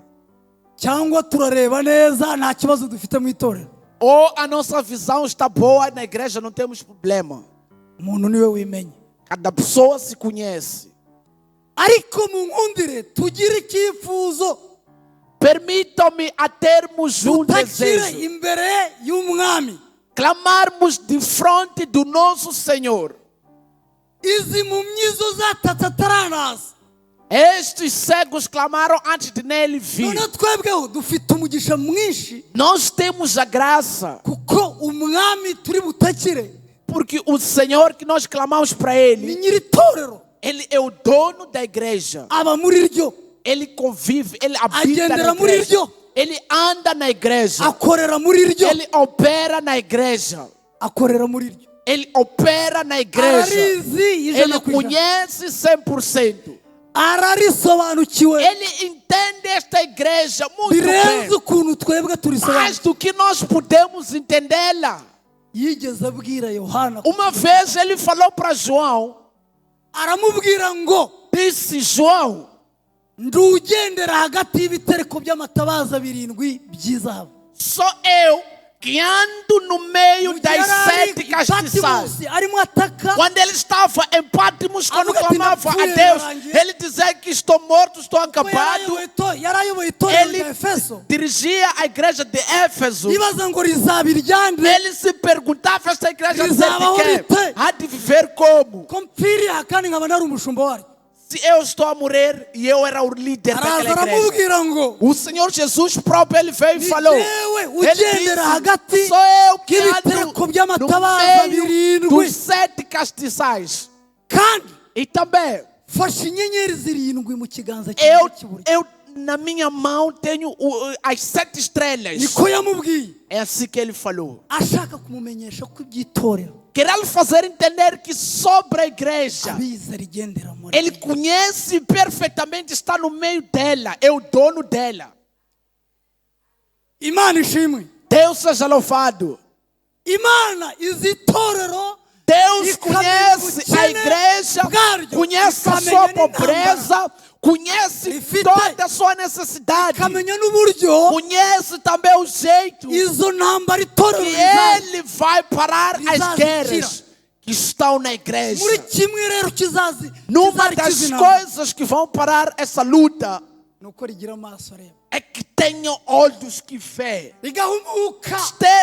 cyangwa turareba neza nta kibazo dufite mu itorero. Ou a nossa visão está boa na igreja, não temos problema. Umuntu niwe wimenya. Cada pessoa se conhece. Ariko mu nkundire tugire icyifuzo, Permitam-me a termos um tutakire desejo. imbere y'umwami. Clamarmos de frente do nosso Senhor. Izi mpumyi zo zatatse ataranaza, Estes cegos clamaram antes de nele vir. none twebweho dufite umugisha mwinshi, Nós temos a graça, kuko umwami turi butakire porque o Senhor que nós clamamos para ni Ele, nyiri itorero, Ele é o dono da igreja. aba muri ryo, Ele convive, Ele habita agendera na muri igreja. ryo, Ele anda na igreja. akorera muri ryo, Ele opera na igreja. akorera muri ryo, Ele opera na igreja. ararizi Ele ijana ku ijana, conhece 100%. ararisobanukiwe Ele entende esta igreja muito birenze bem. ukuntu twebwe Mais turisobanukirwa. do que nós podemos entendê-la. Yigeze abwira Yohana, Uma vez ele falou para João, aramubwira ngo disse: João, ndugendera hagati y'ibitereko by'amatabaza birindwi by'izahabu. sou eu que ando no meio das Yari 7 castiçais. Patimosi arimo ataka, Quando ele estava em Patmos, quando Avuga ati, clamava a "Napfuye, Deus, narangiye." ele dizia que estou morto, estou ko acabado. yari ayoboye itorero Ele rya Efeso, dirigia a igreja de Éfeso. yibaza ngo rizaba iryande, Ele se perguntava: esta igreja Rizava de quê? onde? Há de viver como? ko mpfiriye kandi nkaba nari umushumba waryo. Se eu estou a morrer e eu era o líder Araza daquela igreja. aramubwira ngo O Senhor Jesus próprio, ele veio e ni falou: jewe ele ugendera hagati disse, sou eu que y'ibitereko ando by'amatabaza no meio birindwi, dos 7 castiçais. kandi E também, fashe inyenyeri zirindwi mu kiganza eu, cy'iburyo. eu na minha mão tenho as 7 estrelas. Niko yamubwiye, É assim que ele falou. ashaka kumumenyesha ko iby'itorero Queria lhe fazer entender que sobre a igreja, abizi arigendera muri ele conhece perfeitamente, está no meio dela, é o dono dela. Imana ishimwe. Deus seja louvado. Imana izi itorero, Deus ikamenya conhece a ubukene igreja, bwaryo, conhece a ikamenya sua n'intambara, pobreza, conhece Ifite- toda a sua necessidade, ikamenya n'uburyo conhece também o jeito izo ntambara itorero que rizaza. ele vai parar as Rizazikira. guerras que estão na igreja. Muri kimwe rero Numa das kizarikiza intambara, coisas que vão parar essa luta ni uko rigira amaso areba, é que tenham olhos que vê, rigahumuka,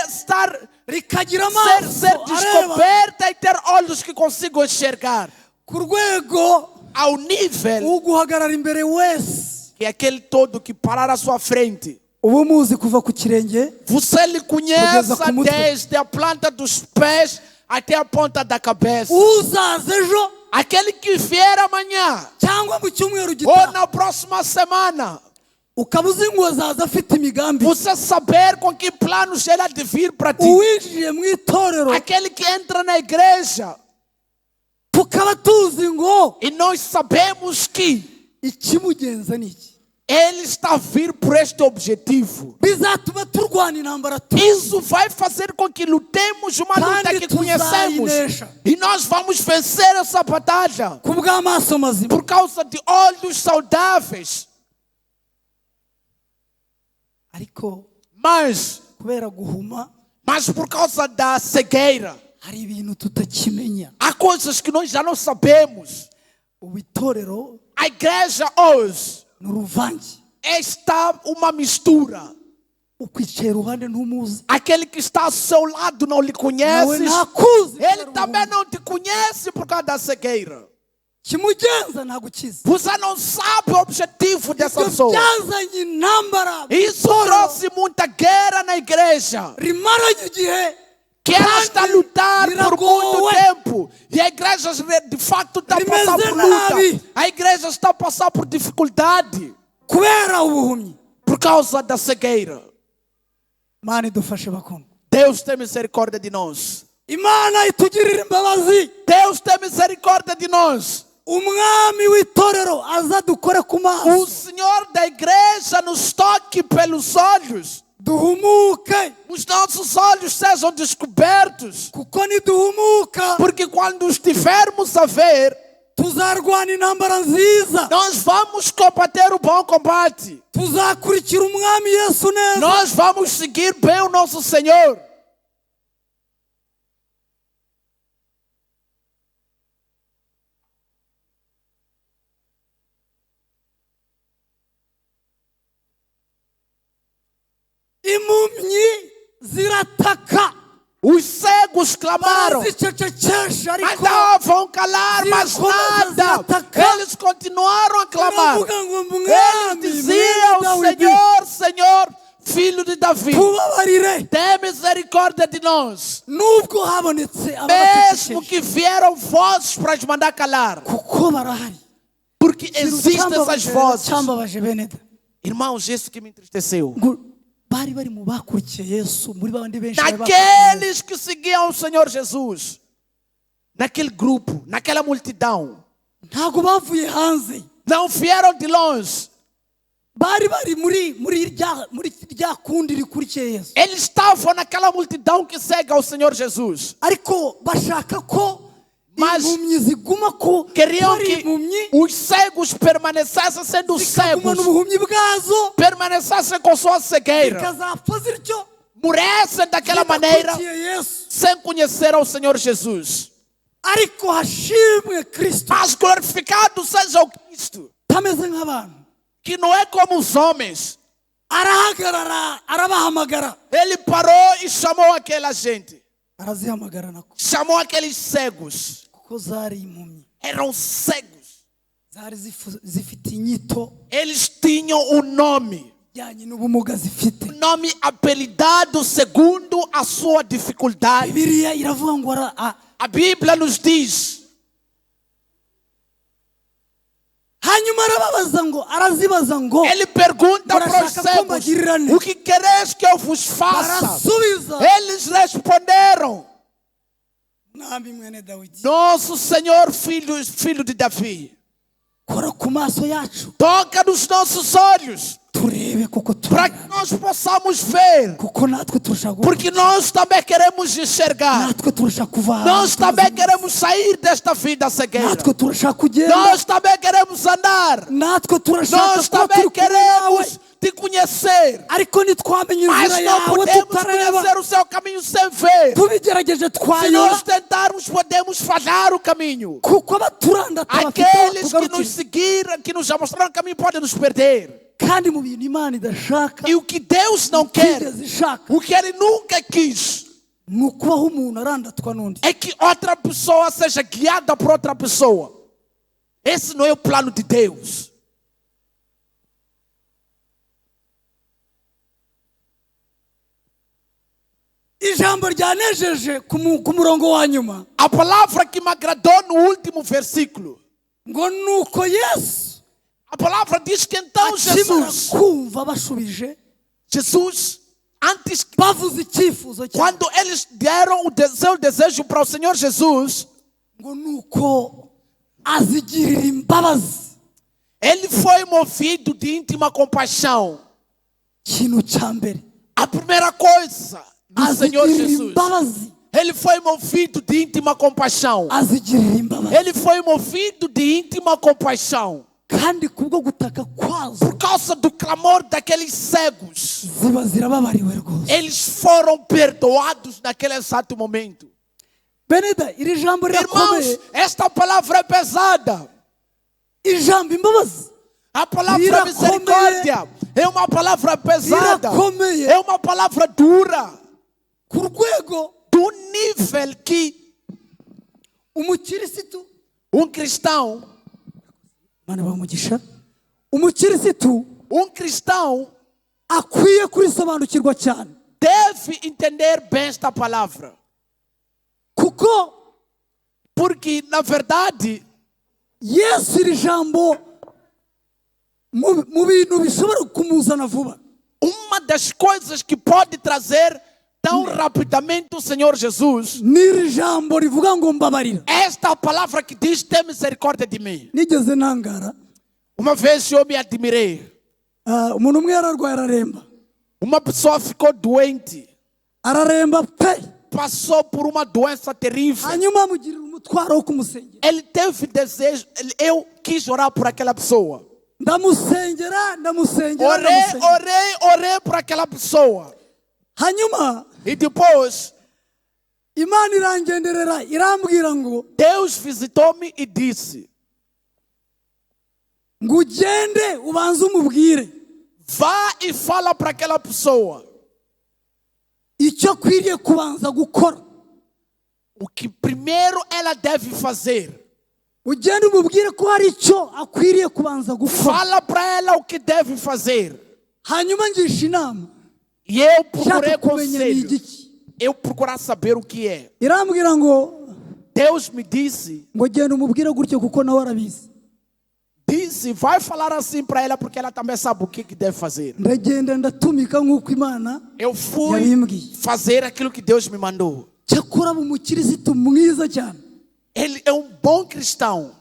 estar rikagira ser amaso areba, descoberta e ter olhos que consigam enxergar ku rwego ao nível uguhagarara imbere wese que aquele todo que parar à sua frente. uba umuzi kuva ku kirenge Você lhe conhece Kugeza ku mutwe. desde a planta dos pés até a ponta da cabeça. uzaza ejo Aquele que vier amanhã cyangwa mu cyumweru ou gitaha na próxima semana, ukaba uzi ngo azaza afite imigambi. você saber com que planos ele há de vir para ti. Uwinjiye mu itorero Aquele que entra na igreja tukaba tuzi ngo e nós sabemos que ikimugenza ni iki, ele está a vir por este objetivo. bizatuma turwana intambara Isso vai fazer com que lutemos uma luta que conhecemos. E nós vamos vencer essa batalha ku bw'amaso mazima. por causa de olhos saudáveis. Ariko Mas kubera guhuma por causa da cegueira, hari ibintu tutakimenya. há coisas que nós já não sabemos. Ubu itorero A igreja hoje ni uruvange. está uma mistura. Ukwicaye iruhande ntumuzi, Aquele que está ao seu lado não lhe nawe conhece. ntakuzi. Ele também não te conhece por causa da cegueira. kimugenza ntagukiza. Você não sabe o objetivo dessa Ibyo pessoa. byazanye intambara. Isso trouxe muita guerra na igreja. rimaranye igihe Que ela está a lutar por muito Iragowe. tempo. E a igreja de facto está a passar por Rimeze luta. A igreja está a passar por dificuldade. kubera ubuhumyi. Por causa da cegueira. Imana idufashe bakundwa. Deus tem misericórdia de nós. Imana itugirire imbabazi. Deus tem misericórdia de nós. Umwami w'itorero aza dukore ku O maso, Senhor da igreja nos toque pelos olhos. duhumuke, Os nossos olhos sejam descobertos. kuko niduhumuka Porque quando estivermos a ver, tuzarwana intambara nziza. nós vamos combater o bom combate. Tuzakurikira umwami Yesu neza. Nós vamos seguir bem o nosso Senhor. Impumyi zirataka, Os cegos clamaram, barazicecekesha, ariko mandavam calar, mas nada. Eles continuaram a clamar. baravuga ngo Eles mwami diziam: Dawidi, Senhor, Senhor, filho de Davi, tubabarire. tem misericórdia de nós. Nubwo habonetse Mesmo ababacecekesha, que vieram vozes para os mandar calar, kuko barahari. porque existem essas vozes. Cyambabaje bene da. Irmãos, isso que me entristeceu. Ngo bari bari mu bakurikiye Yesu, muri babandi benshi bari bakurikiye Naqueles que seguiam o Senhor Jesus, naquele grupo, naquela multidão, Yesu. Ntago bavuye hanze, não vieram de longe. bari bari muri rya kundi rikurikiye Yesu, Eles estavam naquela multidão que segue ao Senhor Jesus. ariko bashaka ko Mas impumyi ziguma ko queriam bari que impumyi os cegos permanecessem sendo zikaguma cegos, n'ubuhumyi bwazo, permanecessem com sua cegueira, zikazapfa zityo morressem daquela maneira zidakurikiye Yesu. sem conhecer ao Senhor Jesus. Ariko hashimwe Kristo, Mas glorificado seja o Cristo, tameze nk'abantu, que não é como os homens. arahagarara arabahamagara, Ele parou e chamou aquela gente. arazihamagara nako, Chamou aqueles cegos. kuko zari impumyi, Eram cegos. zari zifite inyito Eles tinham um nome. ijyanye n'ubumuga zifite. Um nome apelidado segundo a sua dificuldade. Bibiliya iravuga ngo A Bíblia nos diz. hanyuma arazibaza ngo Ele pergunta para os Murashaka ko mbagirira cegos: nte? o que queres que eu vos faça? barasubiza, Eles responderam: mwami mwene Dawidi, Nosso Senhor, filho de Davi, kora ku maso yacu toca nos nossos olhos turebe kuko para que tureba, nós possamos ver. kuko natwe turusha Porque nós também queremos enxergar. natwe turusha kuva Nós também queremos sair desta vida cegueira. natwe turusha kugenda, Nós também queremos andar. natwe turashaka Nós kuba também turi kumwe nawe, queremos te conhecer. ariko ntitwamenya Mas inzira não yawe podemos tutareba. conhecer o seu caminho sem ver. Tubigerageje Se twanyura, nós tentarmos, podemos falhar o caminho. kuko abaturanda Aqueles que nos seguiram, que nos já mostraram o caminho, podem nos perder. kandi mu bintu Imana idashaka, E o que Deus não quer, itigeze ishaka, o que Ele nunca quis, ni ukubaho umuntu arandatwa n'undi. é que outra pessoa seja guiada por outra pessoa. Esse não é o plano de Deus. ijambo ryanejeje ku murongo wa nyuma A palavra que me agradou no último versículo. ngo nuko Yesu A palavra diz que então akimara Jesus, kumva bashubije antes, bavuze icyifuzo cye quando eles deram o seu desejo para o Senhor Jesus, ngo nuko azigirira imbabazi. ele foi movido de íntima compaixão. Ikintu cya mbere A primeira coisa do Senhor azigirira Jesus, imbabazi, ele foi movido de íntima compaixão. azigirira imbabazi, Ele foi movido de íntima compaixão. kandi kubwo gutaka kwazo Por causa do clamor daqueles cegos, ziba zirababariwe rwose. eles foram perdoados naquele exato momento. Beneda, iri jambo Irmãos, rirakomeye. esta palavra é pesada. Ijambo imbabazi A palavra Irakomeye. misericórdia é uma palavra pesada. Irakomeye. É uma palavra dura. ku rwego Do nível que umukirisitu, cristão, mana bamugisha, umukirisitu akwiye kurisobanukirwa cyane, deve entender bem esta palavra. kuko Porque, na verdade, Yesu iri jambo mu bintu bishobora kumuzana vuba, uma das coisas que pode trazer tão rapidamente o Senhor Jesus, n'iri jambo rivuga ngo mbabarira. esta palavra que diz: tem misericórdia de mim. Nigeze nangara, Uma vez eu me admirei. umuntu umwe yararwaye araremba, Uma pessoa ficou doente, araremba pe, passou por uma doença terrível. hanyuma amugirira umutwaro wo kumusengera. Ele teve desejo, eu quis orar por aquela pessoa. Ndamusengera Orei por aquela pessoa. hanyuma E depois, Imana irangenderera irambwira ngo Deus visitou-me e disse: ngo ugende ubanze umubwire vá e fala para aquela pessoa icyo akwiriye kubanza gukora. o que primeiro ela deve fazer. Ugende umubwire ko hari icyo akwiriye kubanza gukora, Fala para ela o que deve fazer. hanyuma ngisha inama E eu procurei nshaka kumenya ni conselho. igiki. Eu procurar saber o que é. Irambwira ngo Deus me disse, genda umubwire gutyo kuko nawe arabizi. vai falar assim para ela porque ela também sabe o que deve fazer. Ndagenda ndatumika nk'uko Imana Eu fui yabimbwiye. fazer aquilo que Deus me mandou. Cyakora aba umukirisitu mwiza cyane, Ele é um bom cristão.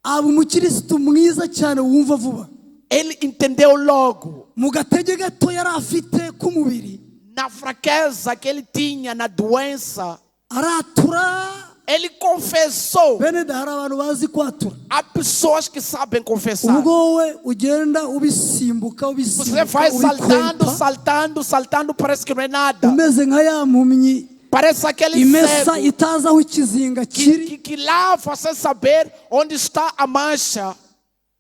aba umukirisitu mwiza cyane wumva vuba. Ele entendeu logo Mu gatege gato yari afite k'umubiri na fraqueza que ele tinha, na doença. aratura. Ele confessou. Beneda, hari abantu bazi kwatura. Há pessoas que sabem confessar. Ubwo wowe ugenda ubisimbuka Você vai saltando, ubikwepa, saltando, saltando, parece que não é nada. umeze nka ya mpumyi Parece aquele imesa cego itazi aho ikizinga kiri, que lava sem saber onde está a mancha.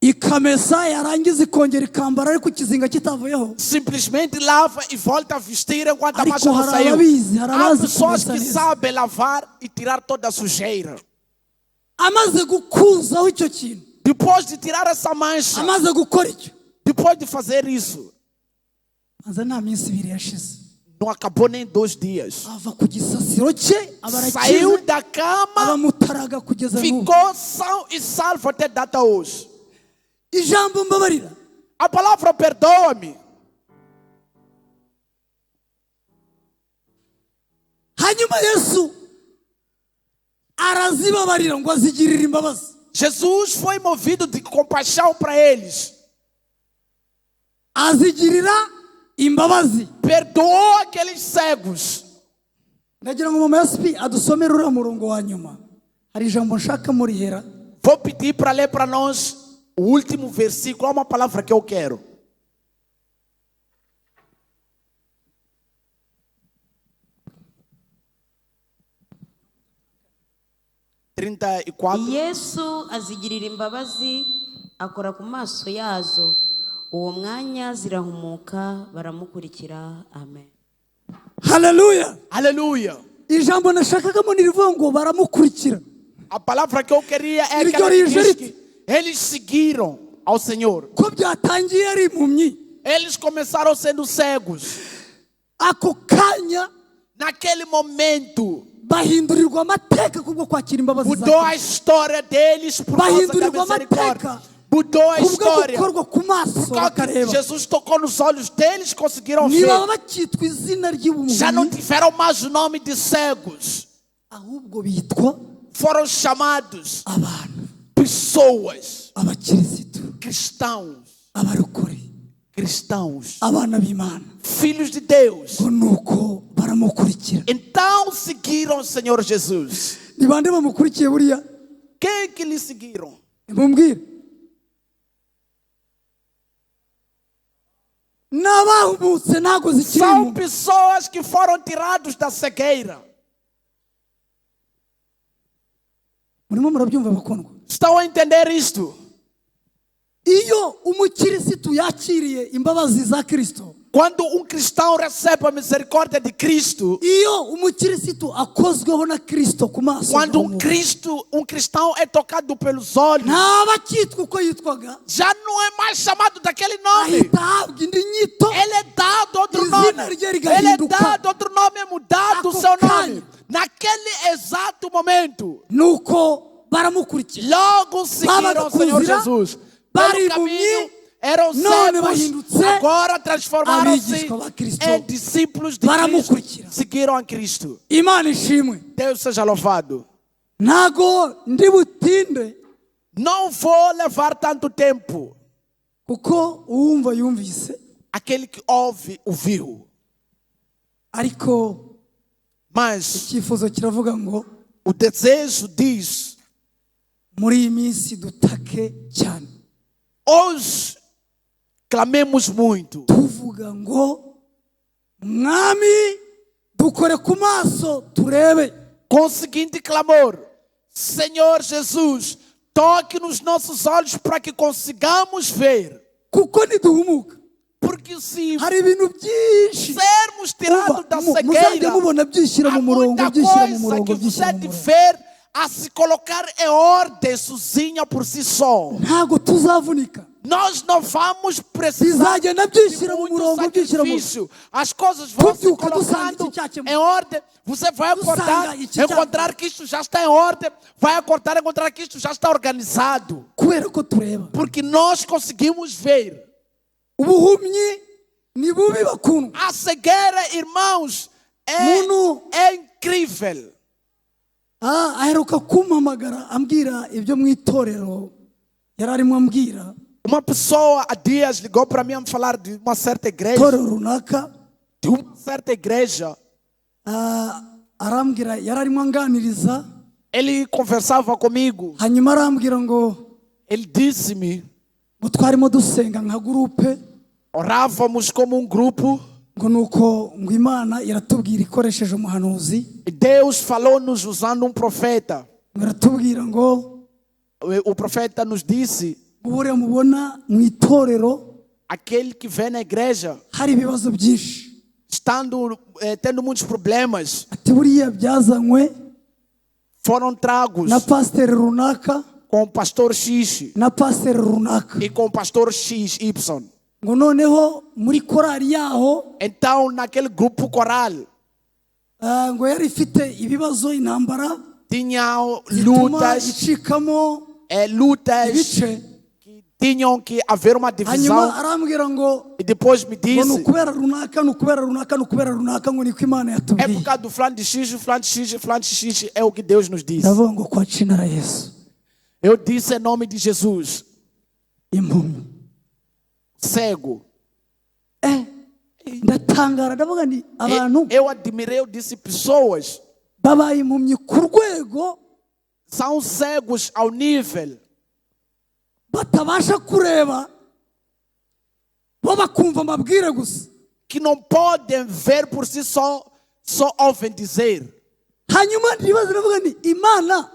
ikamesa yarangiza ikongera ikambara ariko ikizinga kitavuyeho. Simplesmente lava e volta a vestir enquanto a Ariko mancha não hari saiu. ababizi, hari Há abazi pessoas kumesa que neza. sabem lavar e tirar toda a sujeira. Amaze gukuzaho icyo kintu, Depois de tirar essa mancha, amaze gukora icyo, depois de fazer isso, maze nta minsi ibiri yashize não acabou nem 2 dias. ava ku gisasiro cye Saiu abarakize, da cama, abamutaraga kugeza n'ubu. ficou são e salvo até data hoje. Ijambo mbabarira A palavra perdoa-me. hanyuma Yesu arazibabarira ngo azigirire imbabazi. Jesus foi movido de compaixão para eles. Azigirira imbabazi. Perdoou aqueles cegos. Ndagira ngo mama SP adusomere uriya murongo wa nyuma, hari ijambo nshaka murihera. Vou pedir para ler para nós o último versículo. É uma palavra que eu quero. Yesu azigirira imbabazi akora ku maso yazo, uwo mwanya zirahumuka baramukurikira. Amen. Haleluya. Aleluia. Ijambo nashakagamo nirivuga ngo baramukurikira. A palavra que eu queria é Ele aquela que diz queria que eles seguiram ao Senhor. Ko byatangiye ari impumyi, Eles começaram sendo cegos. ako kanya naquele momento, bahindurirwa amateka kubwo kwakira imbabazi za mudou a Kristo. história deles por causa da Bahindurirwa misericórdia. amateka Mudou a kubwo história. gukorwa ku maso Por causa que bakareba. Jesus tocou nos olhos deles, conseguiram ver. Ntibaba bakitwa izina Já não ry'ubumuntu, tiveram mais o nome de cegos. ahubwo bitwa Foram chamados abantu, pessoas, abakirisitu, cristãos, abarokore, cristãos, abana b'Imana. filhos de Deus. Ngo nuko baramukurikira. Então seguiram o Senhor Jesus. Ni bande bamukurikiye buriya? Quem que lhe seguiram? Mumbwire. N'abahumutse ntago São zikirimo. pessoas que foram tirados da cegueira. Murimo murabyumva bakundwa? Estão a entender isto? Iyo umukirisitu yakiriye imbabazi za Kristo, Quando um cristão recebe a misericórdia de Cristo, iyo umukirisitu akozweho na Kristo ku maso, quando um cristão é tocado pelos olhos, ntaba akitwa uko yitwaga, já não é mais chamado daquele nome. ahita ahabwa indi nyito. Ele é dado outro Izina nome. rye Ele é rigahinduka. dado outro nome, é mudado o Ako seu kanya. nome. Naquele exato momento, Nuko baramukurikira. logo seguiram o Babaga Senhor kuzira, Jesus. bari Pelo caminho, impumyi, eram none cegos, bahindutse agora transformaram-se abigishwa ba Kristo. em discípulos de Cristo. Baramukurikira. Seguiram a Cristo. Imana ishimwe. Deus seja louvado. Ntago ndi butinde, Não vou levar tanto tempo. kuko uwumva yumvise, Aquele que ouve, ouviu. ariko Mas icyifuzo kiravuga ngo o desejo diz: muri iyi minsi dutake cyane, hoje clamemos muito. tuvuga ngo mwami dukore ku maso turebe. Com o seguinte clamor: Senhor Jesus, toque nos nossos olhos para que consigamos ver. Kuko niduhumuka Porque se hari ibintu byinshi sermos tirados da muzajya cegueira, mubona byishyira há mu murongo, muita byishyira mu coisa murongo, que byishyira você mu de murongo. ver a se colocar em ordem sozinha por si só. Ntago tuzavunika, Nós não vamos precisar bizagenda de byishyira mu muito murongo, byishyira mu sacrifício. As coisas vão se Tubyuka dusanga colocando iki cyakemutse. em ordem. Você vai acordar, Dusanga iki cyakemutse. encontrar que isto já está em ordem. Vai acordar, encontrar que isto já está organizado. kubera ko tureba. Porque nós conseguimos ver. Ubuhumyi ni bubi bakundwa. A cegueira, irmãos, Muno. é incrível. Aheruka kumpamagara ambwira ibyo mu itorero yari arimo ambwira, Uma pessoa há dias ligou para mim a me falar de uma certa igreja. itorero runaka, De uma certa igreja. arambwira yari arimo anganiriza, Ele conversava comigo. hanyuma arambwira ngo Ele disse-me, twarimo dusenga nka gurupe, orávamos como um grupo. ngo nuko ngo Imana iratubwira ikoresheje umuhanuzi, E Deus falou-nos usando um profeta. ngo iratubwira ngo O profeta nos disse: buriya mubona mu itorero aquele que vem na igreja, hari ibibazo byinshi, tendo muitos problemas, ati buriya byazanywe foram tragos na pasiteri runaka com o pastor X na pasiteri runaka, e com o pastor XY. ngo noneho muri korari yaho Então, naquele grupo coral, ngo yari ifite ibibazo, intambara tinha zituma lutas, icikamo lutas ibice. que tinham que haver uma Hanyuma divisão. arambwira ngo E depois me ni disse: ukubera runaka, ni ukubera runaka, ni ukubera runaka, ngo niko Imana é por yatubwiye. causa do fulano de X, fulano de X, fulano de X, é o que Deus nos disse. Ndavuga ngo kwa cinara Yesu Eu disse em nome de Jesus: impumyi. cego. Ndatangara ndavuga ni abantu Eu admirei, eu disse: pessoas babaye impumyi ku rwego são cegos ao nível batabasha kureba, bo bakumva amabwire gusa, que não podem ver por si só ouvem dizer. hanyuma ndibaza ndavuga ni Imana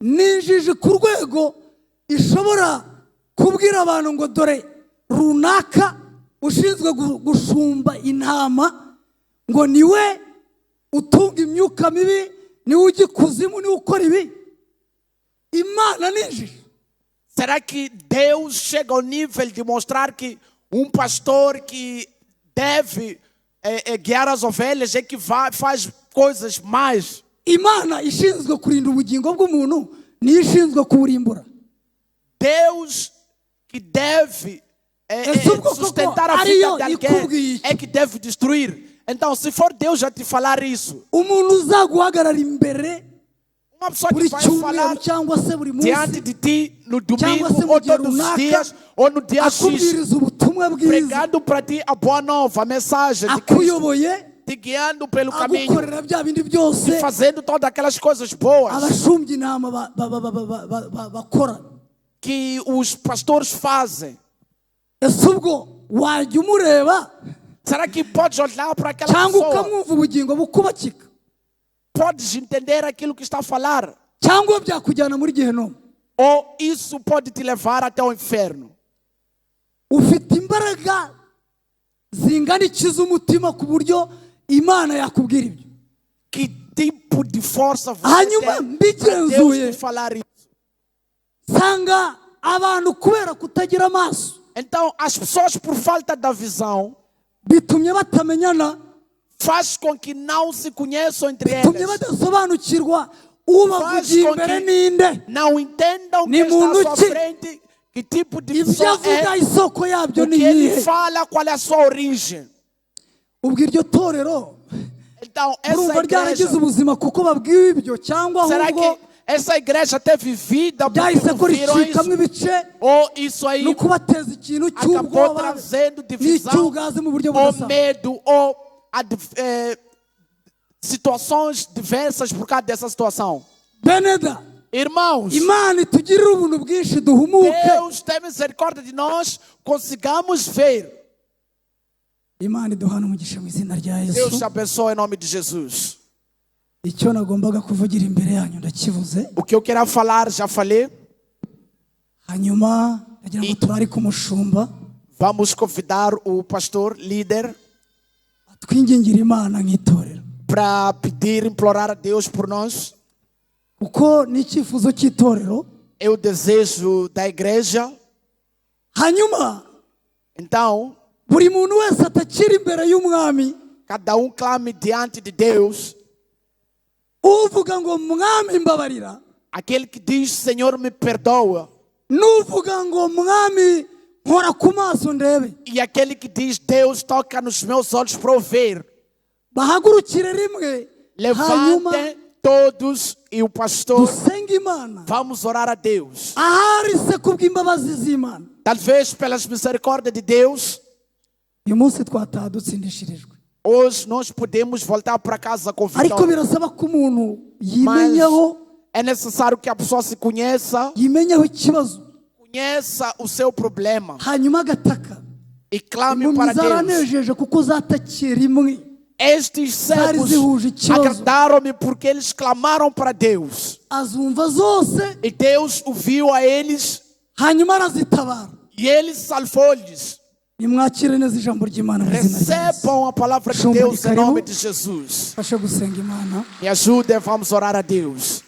nijije ku rwego ishobora kubwira abantu ngo dore runaka ushinzwe gushumba intama, ngo niwe utunga imyuka mibi, niwe ujya ikuzimu, niwe ukora ibi. Imana nijije. Será que Deus chega ao nível de mostrar que um pastor que deve guiar as ovelhas, é que faz coisas mais. imana ishinzwe kurinda ubugingo bw'umuntu niyo ishinzwe kuburimbura. Deus que deve sustentar a vida de alguém é que deve destruir. Então, se for Deus já te falar isso, umuntu uzaguhagarara imbere uma pessoa que buri vai cyumweru falar cyangwa se buri diante munsi de ti no cyangwa se domingo mu ou gihe todos os runaka dias ou no dia X, akubwiriza ubutumwa bwiza, pregando para ti a boa nova, a mensagem de Cristo, akuyoboye, te guiando pelo caminho agukorera bya bindi byose e fazendo todas aquelas coisas boas abashumbya intama bakora. que os pastores fazem. Ese ubwo wajya umureba Será que podes olhar para aquela cyangwa pessoa? ukamwumva ubugingo bukubakika, Podes entender aquilo que está a falar? cyangwa byakujyana muri gehinomu? Ou isso pode te levar até o inferno? Ufite imbaraga zingana iki z'umutima ku buryo imana yakubwira ibyo? Que tipo de força você Hanyuma tem para mbigenzuye Deus te falar isso? nsanga abantu kubera kutagira amaso Então, as pessoas, por falta da visão, bitumye batamenyana, faz com que não se conheçam entre bitumye eles. badasobanukirwa ubavugiye imbere ninde, Não entendam Ni quem está à mundo sua ki? frente, que tipo de ibyo pessoa avuga é, isoko yabyo o ni que ele iyihe? fala, qual é a sua origem. Ubwo iryo torero Então, essa urumva ryaragize igreja, ubuzima kuko babwiwe ibyo, cyangwa será ahubwo que essa igreja teve vida porque byahise ko ouviram ricikamo isso? ibice Ou isso aí no kubateza ikintu acabou cy'ubwoba trazendo divisão, n'icyugazi mu buryo ou budasanzwe? medo, ou situações diversas por causa dessa situação. Beneda, Irmãos, imana itugirire ubuntu bwinshi duhumuke. Deus tem misericórdia de nós, consigamos ver. Imana iduhana umugisha mu izina rya Deus Yesu. te abençoe em nome de Jesus. Icyo nagombaga kuvugira imbere yanyu ndakivuze, O que eu quero falar, já falei. hanyuma ndagira ngo turare ku mushumba Vamos convidar o pastor, líder, twingingira imana nk'itorero, para pedir, implorar a Deus por nós. kuko ni icyifuzo cy'itorero. É o desejo da igreja. Hanyuma Então, buri muntu wese atakiri imbere y'umwami, cada um clame diante de Deus. uvuga ngo mwami mbabarira, Aquele que diz, Senhor, me perdoa. n'uvuga ngo mwami nkora ku maso ndebe, E aquele que diz, Deus, toca nos meus olhos para eu ver. bahagurukire rimwe, hanyuma Levantem todos e o pastor. dusenge Imana. Vamos orar a Deus. Ahari se kubw'imbabazi z'Imana Talvez pelas misericórdias de Deus, uyu munsi twataha dutsindishirijwe, hoje nós podemos voltar para casa com ariko vitória. birasaba ko umuntu Mas yimenyeho, é necessário que a pessoa se conheça, yimenyeho ikibazo, conheça o seu problema hanyuma agataka. e clame Impumyi para Deus. zaranejeje kuko zatakiye rimwe, Estes cegos zihuje ikibazo. agradaram-me porque eles clamaram para Deus. azumva zose, E Deus ouviu a eles hanyuma arazitabara. e Ele salvou-lhes. Nimwakire neza ijambo ry'Imana mu izina rya Yesu. Recebam a palavra de Shumba Deus em karibu. nome de Jesus. Fashe gusenga Imana. Me ajude, vamos orar a Deus.